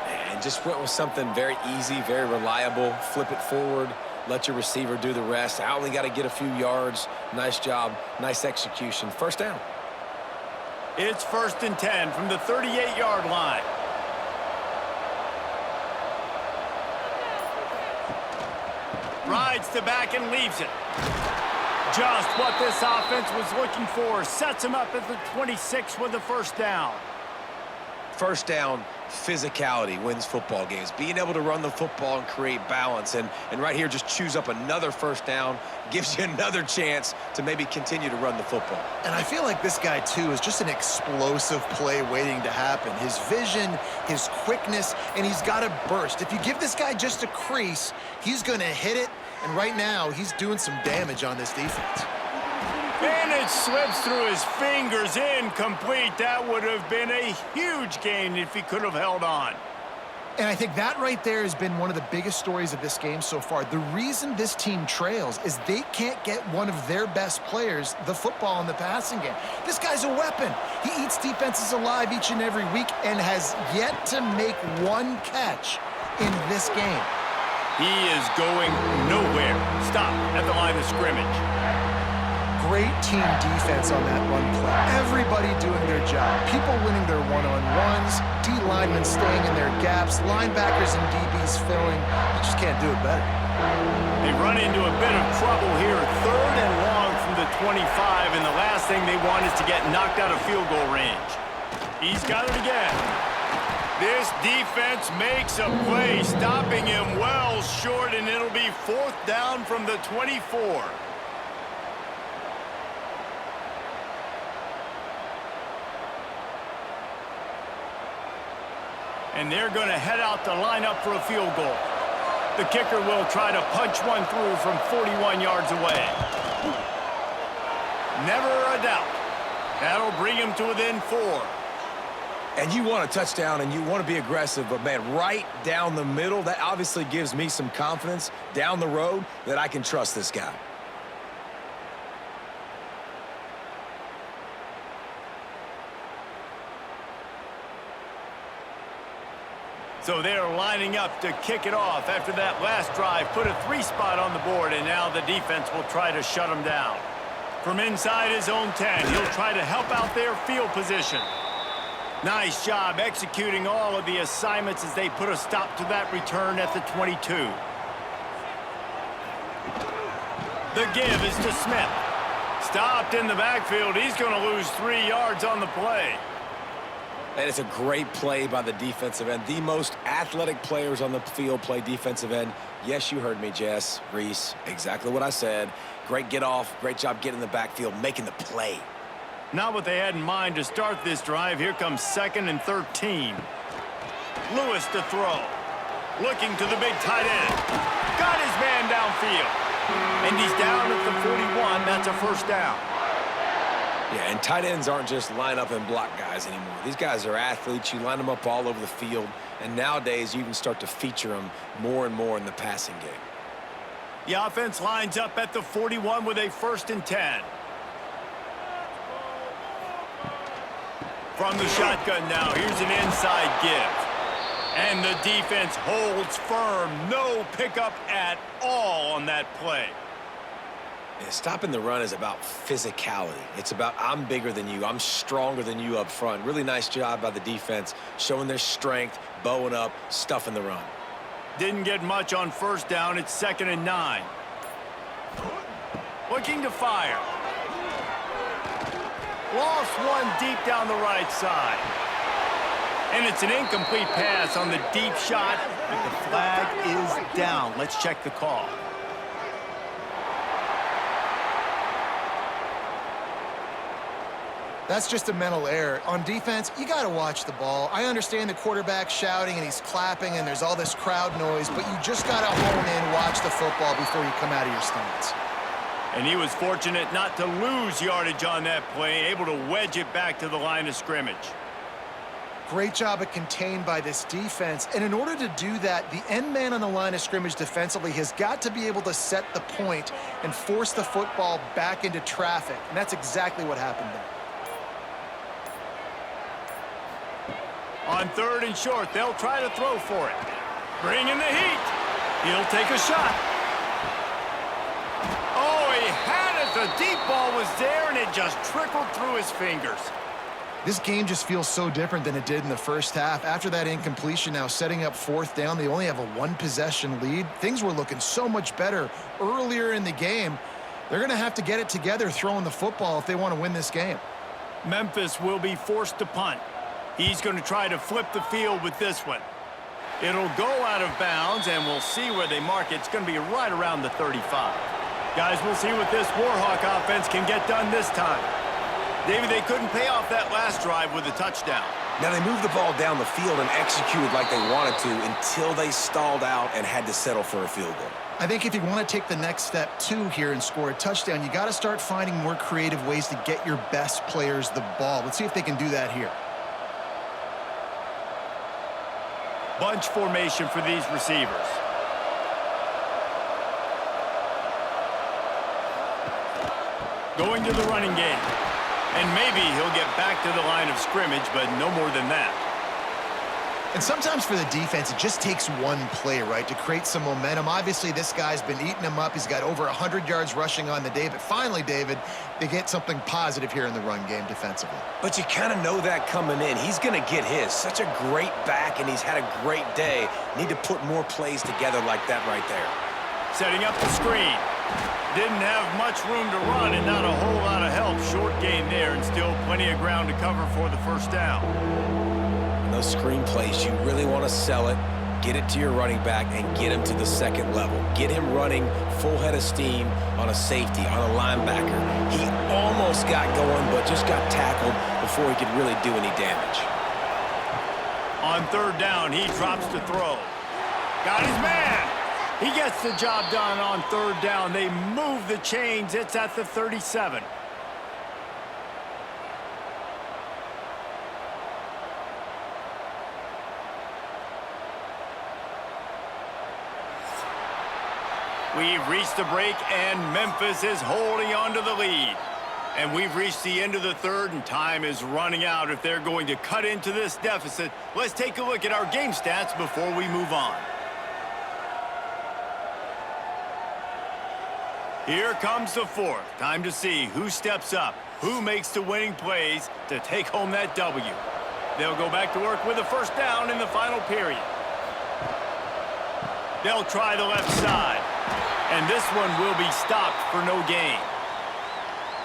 And just went with something very easy, very reliable. Flip it forward, let your receiver do the rest. I only got to get a few yards. Nice job, nice execution. First down. It's 1st and 10 from the 38-yard line. Rides the back and leaves it. Just what this offense was looking for. Sets him up at the 26 with the first down. First down, physicality wins football games. Being able to run the football and create balance. And right here, just choose up another first down. Gives you another chance to maybe continue to run the football. And I feel like this guy, too, is just an explosive play waiting to happen. His vision, his quickness, and he's got to burst. If you give this guy just a crease, he's going to hit it. And right now, he's doing some damage on this defense. And it slips through his fingers, incomplete. That would have been a huge gain if he could have held on. And I think that right there has been one of the biggest stories of this game so far. The reason this team trails is they can't get one of their best players the football in the passing game. This guy's a weapon. He eats defenses alive each and every week and has yet to make one catch in this game. He is going nowhere. Stop at the line of scrimmage. Great team defense on that run play. Everybody doing their job. People winning their one-on-ones. D linemen staying in their gaps. Linebackers and DBs filling. You just can't do it better. They run into a bit of trouble here. 3rd and long from the 25, and the last thing they want is to get knocked out of field goal range. He's got it again. This defense makes a play, stopping him well short, and it'll be 4th down from the 24. And they're going to head out to line up for a field goal. The kicker will try to punch one through from 41 yards away. Never a doubt. That'll bring him to within 4. And you want a touchdown and you want to be aggressive, but man, right down the middle, that obviously gives me some confidence down the road that I can trust this guy. So they're lining up to kick it off after that last drive. Put a 3-spot on the board, and now the defense will try to shut them down. From inside his own 10, he'll try to help out their field position. Nice job executing all of the assignments as they put a stop to that return at the 22. The give is to Smith. Stopped in the backfield. He's going to lose 3 yards on the play. And it's a great play by the defensive end. The most athletic players on the field play defensive end. Yes, you heard me, Jess, Reese. Exactly what I said. Great get off. Great job getting in the backfield, making the play. Not what they had in mind to start this drive. Here comes 2nd and 13. Lewis to throw. Looking to the big tight end. Got his man downfield. And he's down at the 41. That's a first down. Yeah, and tight ends aren't just line up and block guys anymore. These guys are athletes. You line them up all over the field. And nowadays, you can start to feature them more and more in the passing game. The offense lines up at the 41 with a 1st and 10. From the shotgun now, here's an inside give. And the defense holds firm. No pickup at all on that play. Yeah, stopping the run is about physicality. It's about I'm bigger than you. I'm stronger than you up front. Really nice job by the defense, showing their strength, bowing up, stuffing the run. Didn't get much on 1st down. It's 2nd and 9. Looking to fire. Lost one deep down the right side. And it's an incomplete pass on the deep shot. And the flag is down. Let's check the call. That's just a mental error. On defense, you got to watch the ball. I understand the quarterback shouting and he's clapping and there's all this crowd noise, but you just got to hone in, watch the football before you come out of your stance. And he was fortunate not to lose yardage on that play, able to wedge it back to the line of scrimmage. Great job of contained by this defense. And in order to do that, the end man on the line of scrimmage defensively has got to be able to set the point and force the football back into traffic. And that's exactly what happened there. On 3rd and short, they'll try to throw for it. Bring in the heat. He'll take a shot. Oh, he had it. The deep ball was there, and it just trickled through his fingers. This game just feels so different than it did in the first half. After that incompletion, now setting up 4th down, they only have a 1-possession lead. Things were looking so much better earlier in the game. They're going to have to get it together throwing the football if they want to win this game. Memphis will be forced to punt. He's going to try to flip the field with this one. It'll go out of bounds, and we'll see where they mark it. It's going to be right around the 35. Guys, we'll see what this Warhawk offense can get done this time. David, they couldn't pay off that last drive with a touchdown. Now, they moved the ball down the field and executed like they wanted to until they stalled out and had to settle for a field goal. I think if you want to take the next step, too, here and score a touchdown, you got to start finding more creative ways to get your best players the ball. Let's see if they can do that here. Bunch formation for these receivers. Going to the running game. And maybe he'll get back to the line of scrimmage, but no more than that. And sometimes for the defense, it just takes one play, right, to create some momentum. Obviously, this guy's been eating them up. He's got over 100 yards rushing on the day. But finally, David, they get something positive here in the run game defensively. But you kind of know that coming in. He's going to get his. Such a great back, and he's had a great day. Need to put more plays together like that right there. Setting up the screen. Didn't have much room to run and not a whole lot of help. Short gain there and still plenty of ground to cover for the 1st down. Those screen plays, you really want to sell it, get it to your running back, and get him to the 2nd level. Get him running full head of steam on a safety, on a linebacker. He almost got going, but just got tackled before he could really do any damage. On 3rd down, he drops to throw. Got his man. He gets the job done on 3rd down. They move the chains. It's at the 37. We've reached the break, and Memphis is holding on to the lead. And we've reached the end of the third, and time is running out if they're going to cut into this deficit. Let's take a look at our game stats before we move on. Here comes the fourth. Time to see who steps up, who makes the winning plays to take home that W. They'll go back to work with a first down in the final period. They'll try the left side, and this one will be stopped for no gain.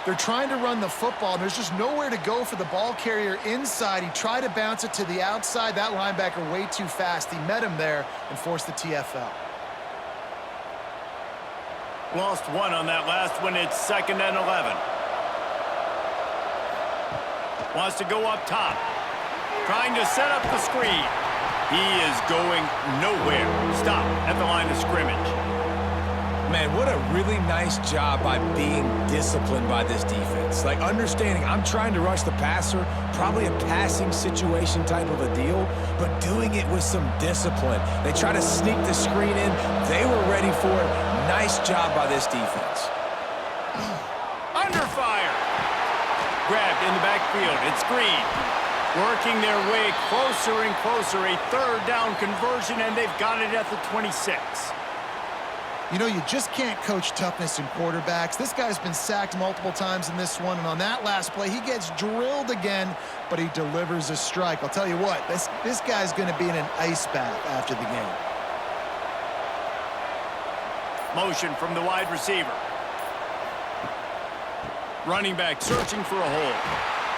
They're trying to run the football. There's just nowhere to go for the ball carrier inside. He tried to bounce it to the outside. That linebacker way too fast. He met him there and forced the TFL. Lost one on that last one. It's 2nd and 11. Wants to go up top. Trying to set up the screen. He is going nowhere. Stop at the line of scrimmage. Man, what a really nice job by being disciplined by this defense. Like, understanding I'm trying to rush the passer, probably a passing situation type of a deal, but doing it with some discipline. They try to sneak the screen in. They were ready for it. Nice job by this defense. Under fire. Grabbed in the backfield. It's Green. Working their way closer and closer. A third down conversion, and they've got it at the 26. You know, you just can't coach toughness in quarterbacks. This guy's been sacked multiple times in this one, and on that last play, he gets drilled again, but he delivers a strike. I'll tell you what, this guy's going to be in an ice bath after the game. Motion from the wide receiver. Running back searching for a hole.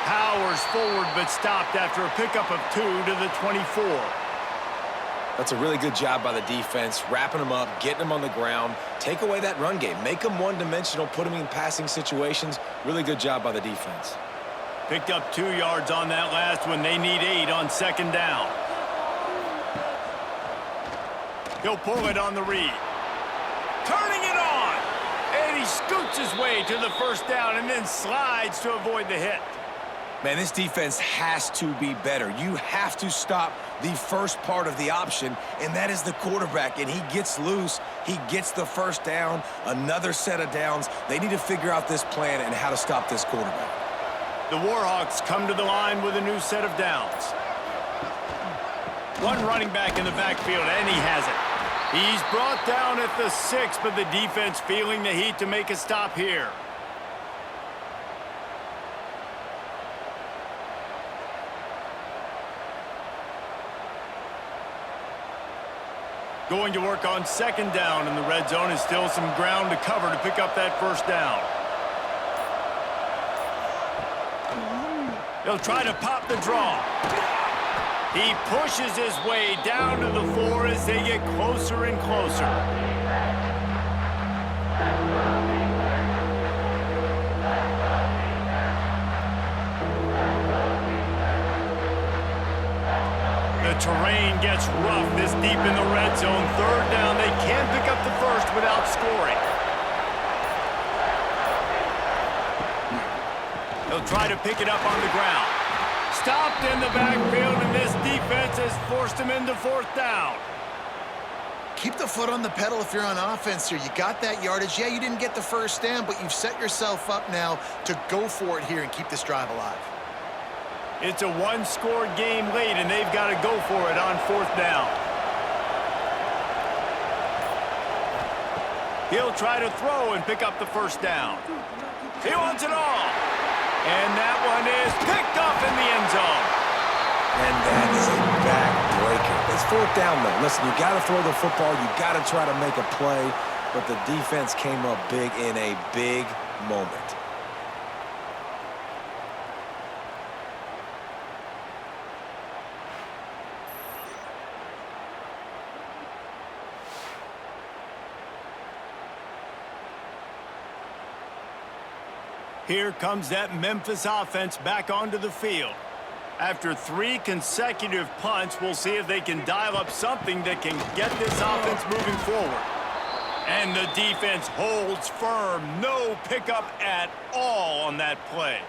Powers forward, but stopped after a pickup of 2 to the 24. That's a really good job by the defense, wrapping them up, getting them on the ground, take away that run game, make them one-dimensional, put them in passing situations. Really good job by the defense. Picked up 2 yards on that last one. They need 8 on 2nd down. He'll pull it on the read. Turning it on! And he scoots his way to the first down and then slides to avoid the hit. Man, this defense has to be better. You have to stop the first part of the option, and that is the quarterback. And he gets loose. He gets the first down, another set of downs. They need to figure out this plan and how to stop this quarterback. The Warhawks come to the line with a new set of downs. One running back in the backfield, and he has it. He's brought down at the 6, but the defense feeling the heat to make a stop here. Going to work on 2nd down in the red zone, is still some ground to cover to pick up that first down. He'll try to pop the draw. He pushes his way down to the 4 as they get closer and closer. The terrain gets rough this deep in the red zone. 3rd down, they can't pick up the first without scoring. He'll try to pick it up on the ground. Stopped in the backfield, and this defense has forced him into 4th down. Keep the foot on the pedal if you're on offense here. You got that yardage. Yeah, you didn't get the first down, but you've set yourself up now to go for it here and keep this drive alive. It's a one-score game late, and they've got to go for it on 4th down. He'll try to throw and pick up the first down. He wants it all. And that one is picked up in the end zone. And that is a back-breaker. It's 4th down, though. Listen, you got to throw the football. You got to try to make a play. But the defense came up big in a big moment. Here comes that Memphis offense back onto the field. After 3 consecutive punts, we'll see if they can dial up something that can get this offense moving forward. And the defense holds firm. No pickup at all on that play.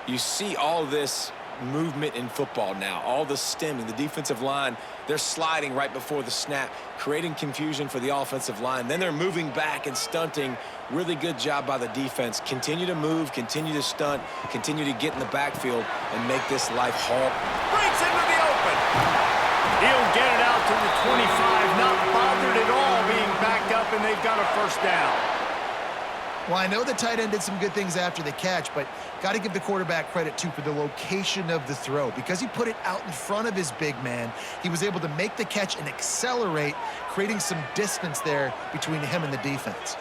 You see all this movement in football now. All the stemming, the defensive line, they're sliding right before the snap, creating confusion for the offensive line. Then they're moving back and stunting. Really good job by the defense. Continue to move, continue to stunt, continue to get in the backfield and make this life hard. Breaks into the open. He'll get it out to the 25, not bothered at all being backed up, and they've got a first down. Well, I know the tight end did some good things after the catch, but got to give the quarterback credit, too, for the location of the throw. Because he put it out in front of his big man, he was able to make the catch and accelerate, creating some distance there between him and the defense.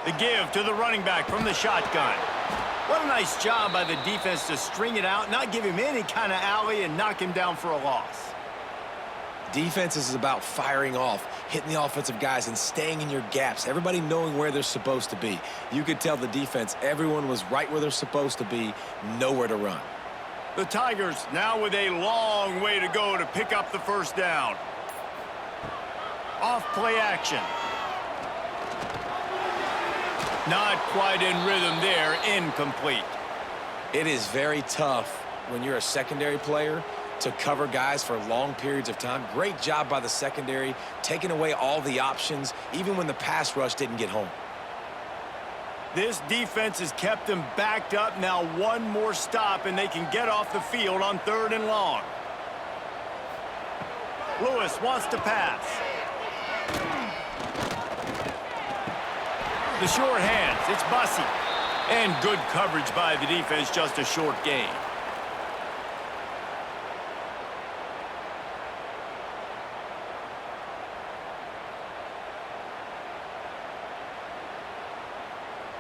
The give to the running back from the shotgun. What a nice job by the defense to string it out, not give him any kind of alley, and knock him down for a loss. Defense is about firing off, hitting the offensive guys and staying in your gaps, everybody knowing where they're supposed to be. You could tell the defense, everyone was right where they're supposed to be, nowhere to run. The Tigers now with a long way to go to pick up the first down. Off play action. Not quite in rhythm there, incomplete. It is very tough when you're a secondary player to cover guys for long periods of time. Great job by the secondary, taking away all the options, even when the pass rush didn't get home. This defense has kept them backed up. Now one more stop, and they can get off the field on 3rd and long. Lewis wants to pass. The short hands, it's Bussey. And good coverage by the defense, just a short gain.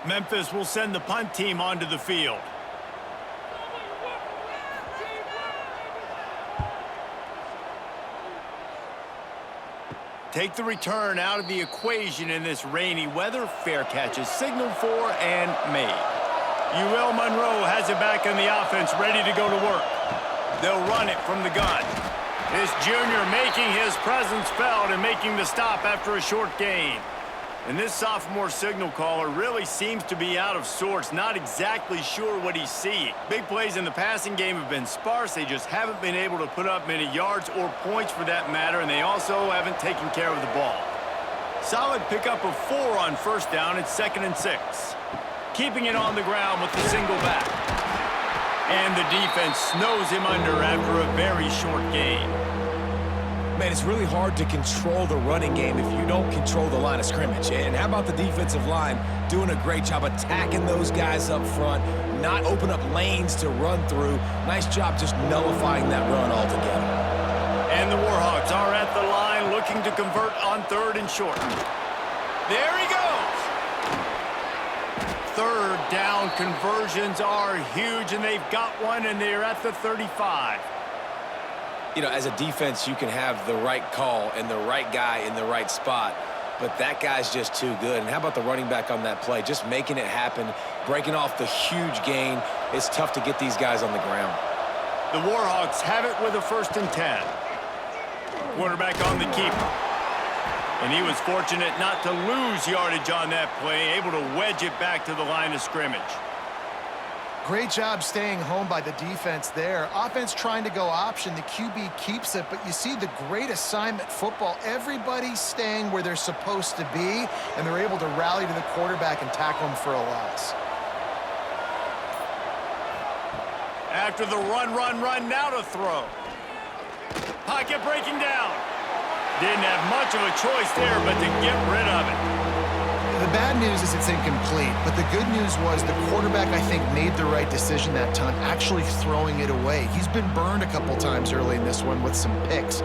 Memphis will send the punt team onto the field. Take the return out of the equation in this rainy weather. Fair catch is signaled for and made. UL Monroe has it back in the offense, ready to go to work. They'll run it from the gun. This junior making his presence felt and making the stop after a short gain. And this sophomore signal caller really seems to be out of sorts, not exactly sure what he's seeing. Big plays in the passing game have been sparse. They just haven't been able to put up many yards or points for that matter, and they also haven't taken care of the ball. Solid pickup of 4 on first down. It's 2nd and 6. Keeping it on the ground with the single back. And the defense snows him under after a very short gain. Man, it's really hard to control the running game if you don't control the line of scrimmage. And how about the defensive line doing a great job attacking those guys up front, not open up lanes to run through. Nice job just nullifying that run altogether. And the Warhawks are at the line looking to convert on 3rd and short. There he goes. 3rd down conversions are huge, and they've got one, and they're at the 35. You know, as a defense, you can have the right call and the right guy in the right spot, but that guy's just too good. And how about the running back on that play? Just making it happen, breaking off the huge gain. It's tough to get these guys on the ground. The Warhawks have it with a 1st and 10. Quarterback on the keeper. And he was fortunate not to lose yardage on that play, able to wedge it back to the line of scrimmage. Great job staying home by the defense there. Offense trying to go option. The QB keeps it, but you see the great assignment football. Everybody's staying where they're supposed to be, and they're able to rally to the quarterback and tackle him for a loss. After the run, now to throw. Pocket breaking down. Didn't have much of a choice there, but to get rid of it. The bad news is it's incomplete, but the good news was the quarterback, I think, made the right decision that time, actually throwing it away. He's been burned a couple times early in this one with some picks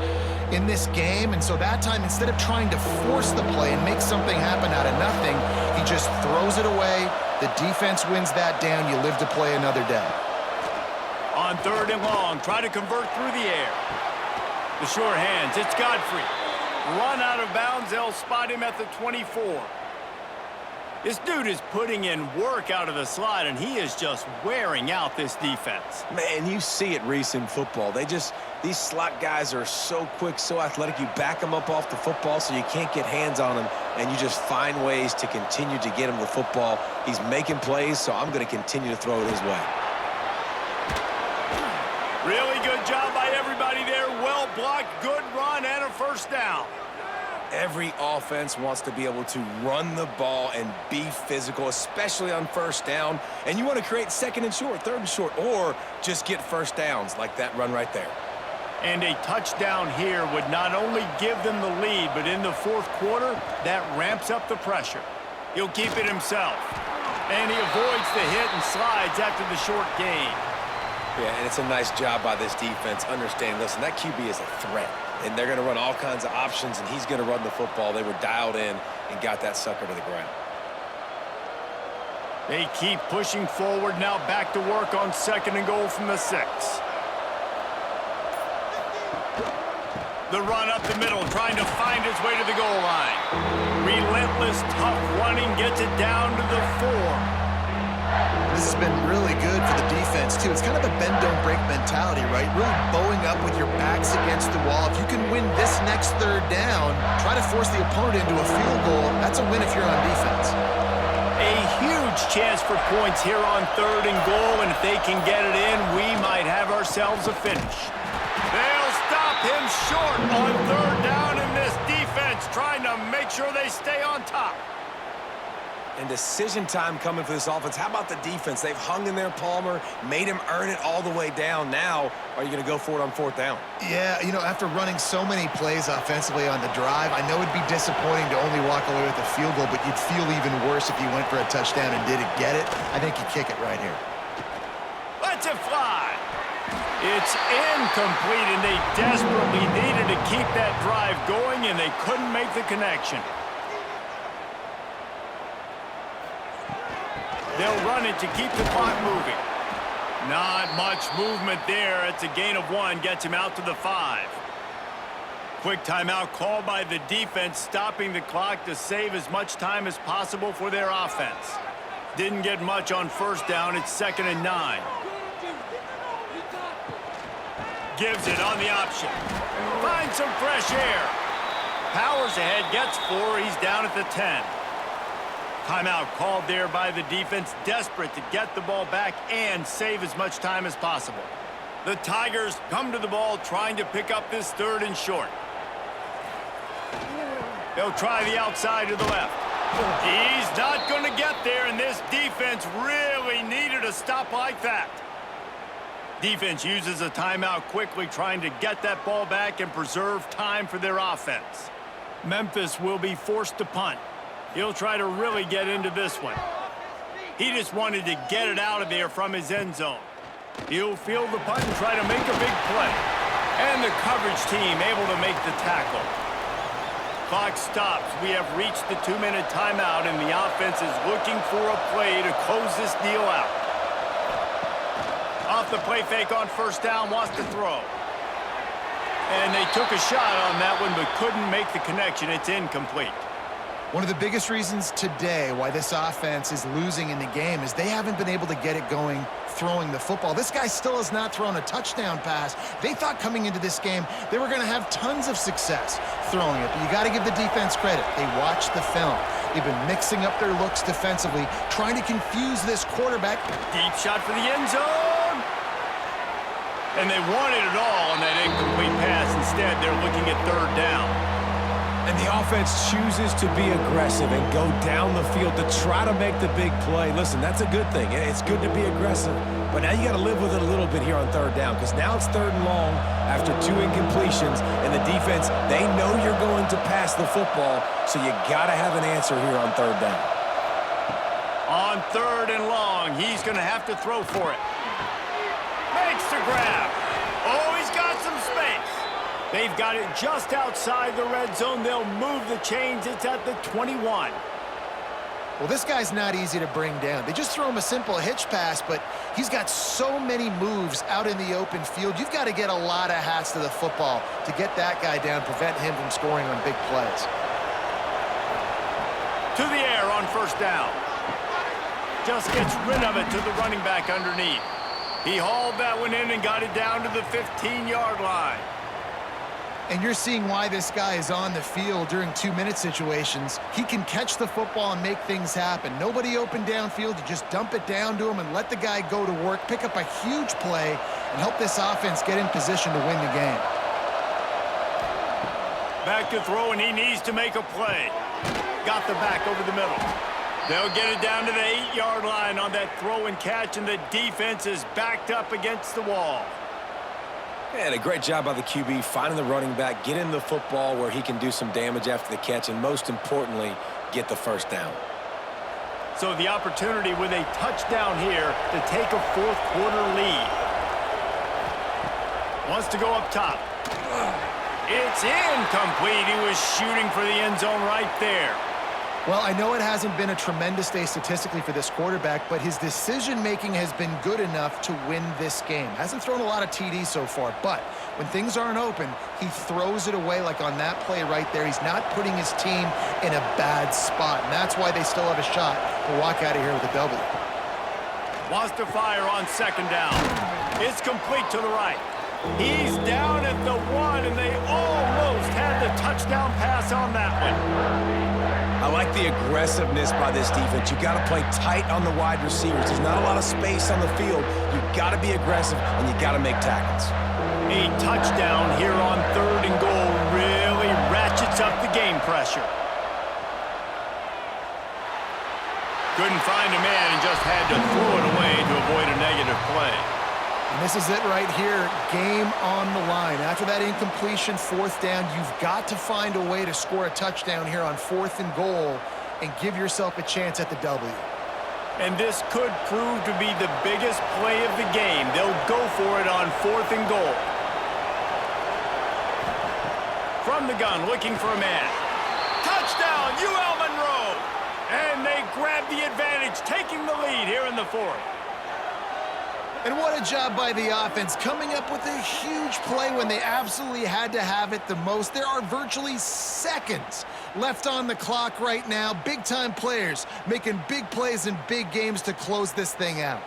in this game, and so that time, instead of trying to force the play and make something happen out of nothing, he just throws it away. The defense wins that down. You live to play another day. On 3rd and long, try to convert through the air. The short hands, it's Godfrey. Run out of bounds, they'll spot him at the 24. This dude is putting in work out of the slot, and he is just wearing out this defense. Man, you see it, Reese, in football. These slot guys are so quick, so athletic. You back them up off the football so you can't get hands on them. and you just find ways to continue to get him the football. He's making plays, so I'm going to continue to throw it his way. Really good job by everybody there. Well blocked, good run, and a first down. Every offense wants to be able to run the ball and be physical, especially on first down. And you want to create second and short, third and short, or just get first downs like that run right there. And a touchdown here would not only give them the lead, but in the fourth quarter, that ramps up the pressure. He'll keep it himself. And he avoids the hit and slides after the short gain. Yeah, and it's a nice job by this defense understanding, listen, that QB is a threat. And they're going to run all kinds of options, and he's going to run the football. They were dialed in and got that sucker to the ground. They keep pushing forward, now back to work on second and goal from the 6. The run up the middle, trying to find his way to the goal line. Relentless, tough running, gets it down to the 4. This has been really good for the defense, too. It's kind of a bend-don't-break mentality, right? Really bowing up with your backs against the wall. If you can win this next third down, try to force the opponent into a field goal. That's a win if you're on defense. A huge chance for points here on third and goal, and if they can get it in, we might have ourselves a finish. They'll stop him short on third down in this defense, trying to make sure they stay on top. And decision time coming for this offense. How about the defense? They've hung in there, Palmer, made him earn it all the way down. Now, are you going to go for it on fourth down? Yeah, you know, after running so many plays offensively on the drive, I know it'd be disappointing to only walk away with a field goal, but you'd feel even worse if you went for a touchdown and didn't get it. I think you kick it right here. Let's it fly. It's incomplete, and they desperately needed to keep that drive going, and they couldn't make the connection. They'll run it to keep the clock moving. Not much movement there. It's a gain of 1, gets him out to the 5. Quick timeout called by the defense, stopping the clock to save as much time as possible for their offense. Didn't get much on first down. It's 2nd and 9. Gives it on the option. Finds some fresh air. Powers ahead, gets 4. He's down at the 10. Timeout called there by the defense, desperate to get the ball back and save as much time as possible. The Tigers come to the ball trying to pick up this third and short. They'll try the outside to the left. He's not going to get there, and this defense really needed a stop like that. Defense uses a timeout quickly, trying to get that ball back and preserve time for their offense. Memphis will be forced to punt. He'll try to really get into this one. He just wanted to get it out of there from his end zone. He'll field the punt and try to make a big play. And the coverage team able to make the tackle. Clock stops. We have reached the 2-minute timeout, and the offense is looking for a play to close this deal out. Off the play fake on first down, wants to throw. And they took a shot on that one, but couldn't make the connection. It's incomplete. One of the biggest reasons today why this offense is losing in the game is they haven't been able to get it going throwing the football. This guy still has not thrown a touchdown pass. They thought coming into this game they were going to have tons of success throwing it, but you got to give the defense credit. They watched the film. They've been mixing up their looks defensively, trying to confuse this quarterback. Deep shot for the end zone. And they wanted it all on that incomplete pass. Instead, they're looking at third down. And the offense chooses to be aggressive and go down the field to try to make the big play. Listen, that's a good thing. It's good to be aggressive. But now you got to live with it a little bit here on third down, because now it's 3rd and long after 2 incompletions, and the defense, they know you're going to pass the football, so you got to have an answer here on 3rd down. On 3rd and long, he's going to have to throw for it. Makes the grab. Oh, he's got some space. They've got it just outside the red zone. They'll move the chains. It's at the 21. Well, this guy's not easy to bring down. They just throw him a simple hitch pass, but he's got so many moves out in the open field. You've got to get a lot of hats to the football to get that guy down, prevent him from scoring on big plays. To the air on first down. Just gets rid of it to the running back underneath. He hauled that one in and got it down to the 15-yard line. And you're seeing why this guy is on the field during 2-minute situations. He can catch the football and make things happen. Nobody open downfield. You just dump it down to him and let the guy go to work, pick up a huge play, and help this offense get in position to win the game. Back to throw, and he needs to make a play. Got the back over the middle. They'll get it down to the 8-yard line on that throw and catch, and the defense is backed up against the wall. And a great job by the QB finding the running back, getting the football where he can do some damage after the catch, and most importantly, get the first down. So the opportunity with a touchdown here to take a fourth-quarter lead. Wants to go up top. It's incomplete. He was shooting for the end zone right there. Well, I know it hasn't been a tremendous day statistically for this quarterback, but his decision-making has been good enough to win this game. Hasn't thrown a lot of TDs so far, but when things aren't open, he throws it away like on that play right there. He's not putting his team in a bad spot, and that's why they still have a shot to walk out of here with a W. Wants to fire on second down. It's complete to the right. He's down at the 1, and they almost had the touchdown pass on that one. I like the aggressiveness by this defense. You got to play tight on the wide receivers. There's not a lot of space on the field. You got to be aggressive, and you got to make tackles. A touchdown here on 3rd and goal really ratchets up the game pressure. Couldn't find a man and just had to throw it away to avoid a negative play. And this is it right here, game on the line. After that incompletion, 4th down, you've got to find a way to score a touchdown here on 4th and goal and give yourself a chance at the W. And this could prove to be the biggest play of the game. They'll go for it on 4th and goal. From the gun, looking for a man. Touchdown, UL Monroe! And they grab the advantage, taking the lead here in the 4th. And what a job by the offense, coming up with a huge play when they absolutely had to have it the most. There are virtually seconds left on the clock right now. Big-time players making big plays in big games to close this thing out.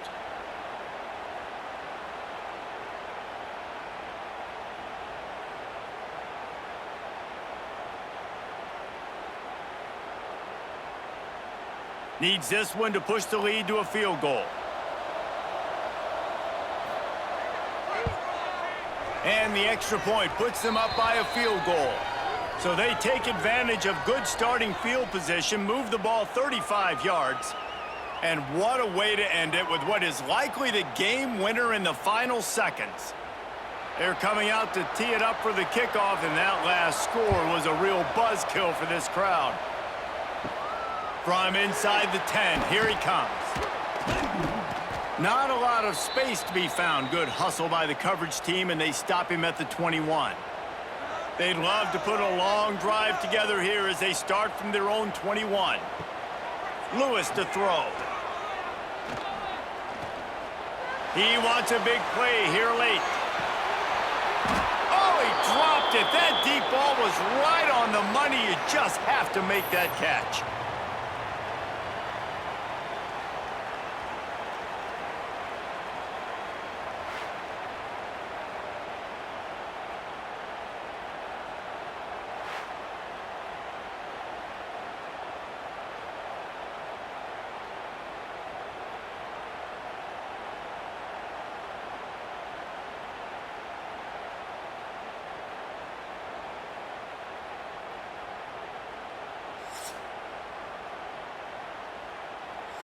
Needs this one to push the lead to a field goal. And the extra point puts them up by a field goal. So they take advantage of good starting field position, move the ball 35 yards. And what a way to end it with what is likely the game winner in the final seconds. They're coming out to tee it up for the kickoff, and that last score was a real buzzkill for this crowd. From inside the 10, here he comes. Not a lot of space to be found. Good hustle by the coverage team, and they stop him at the 21. They'd love to put a long drive together here as they start from their own 21. Lewis to throw. He wants a big play here late. Oh, he dropped it. That deep ball was right on the money. You just have to make that catch.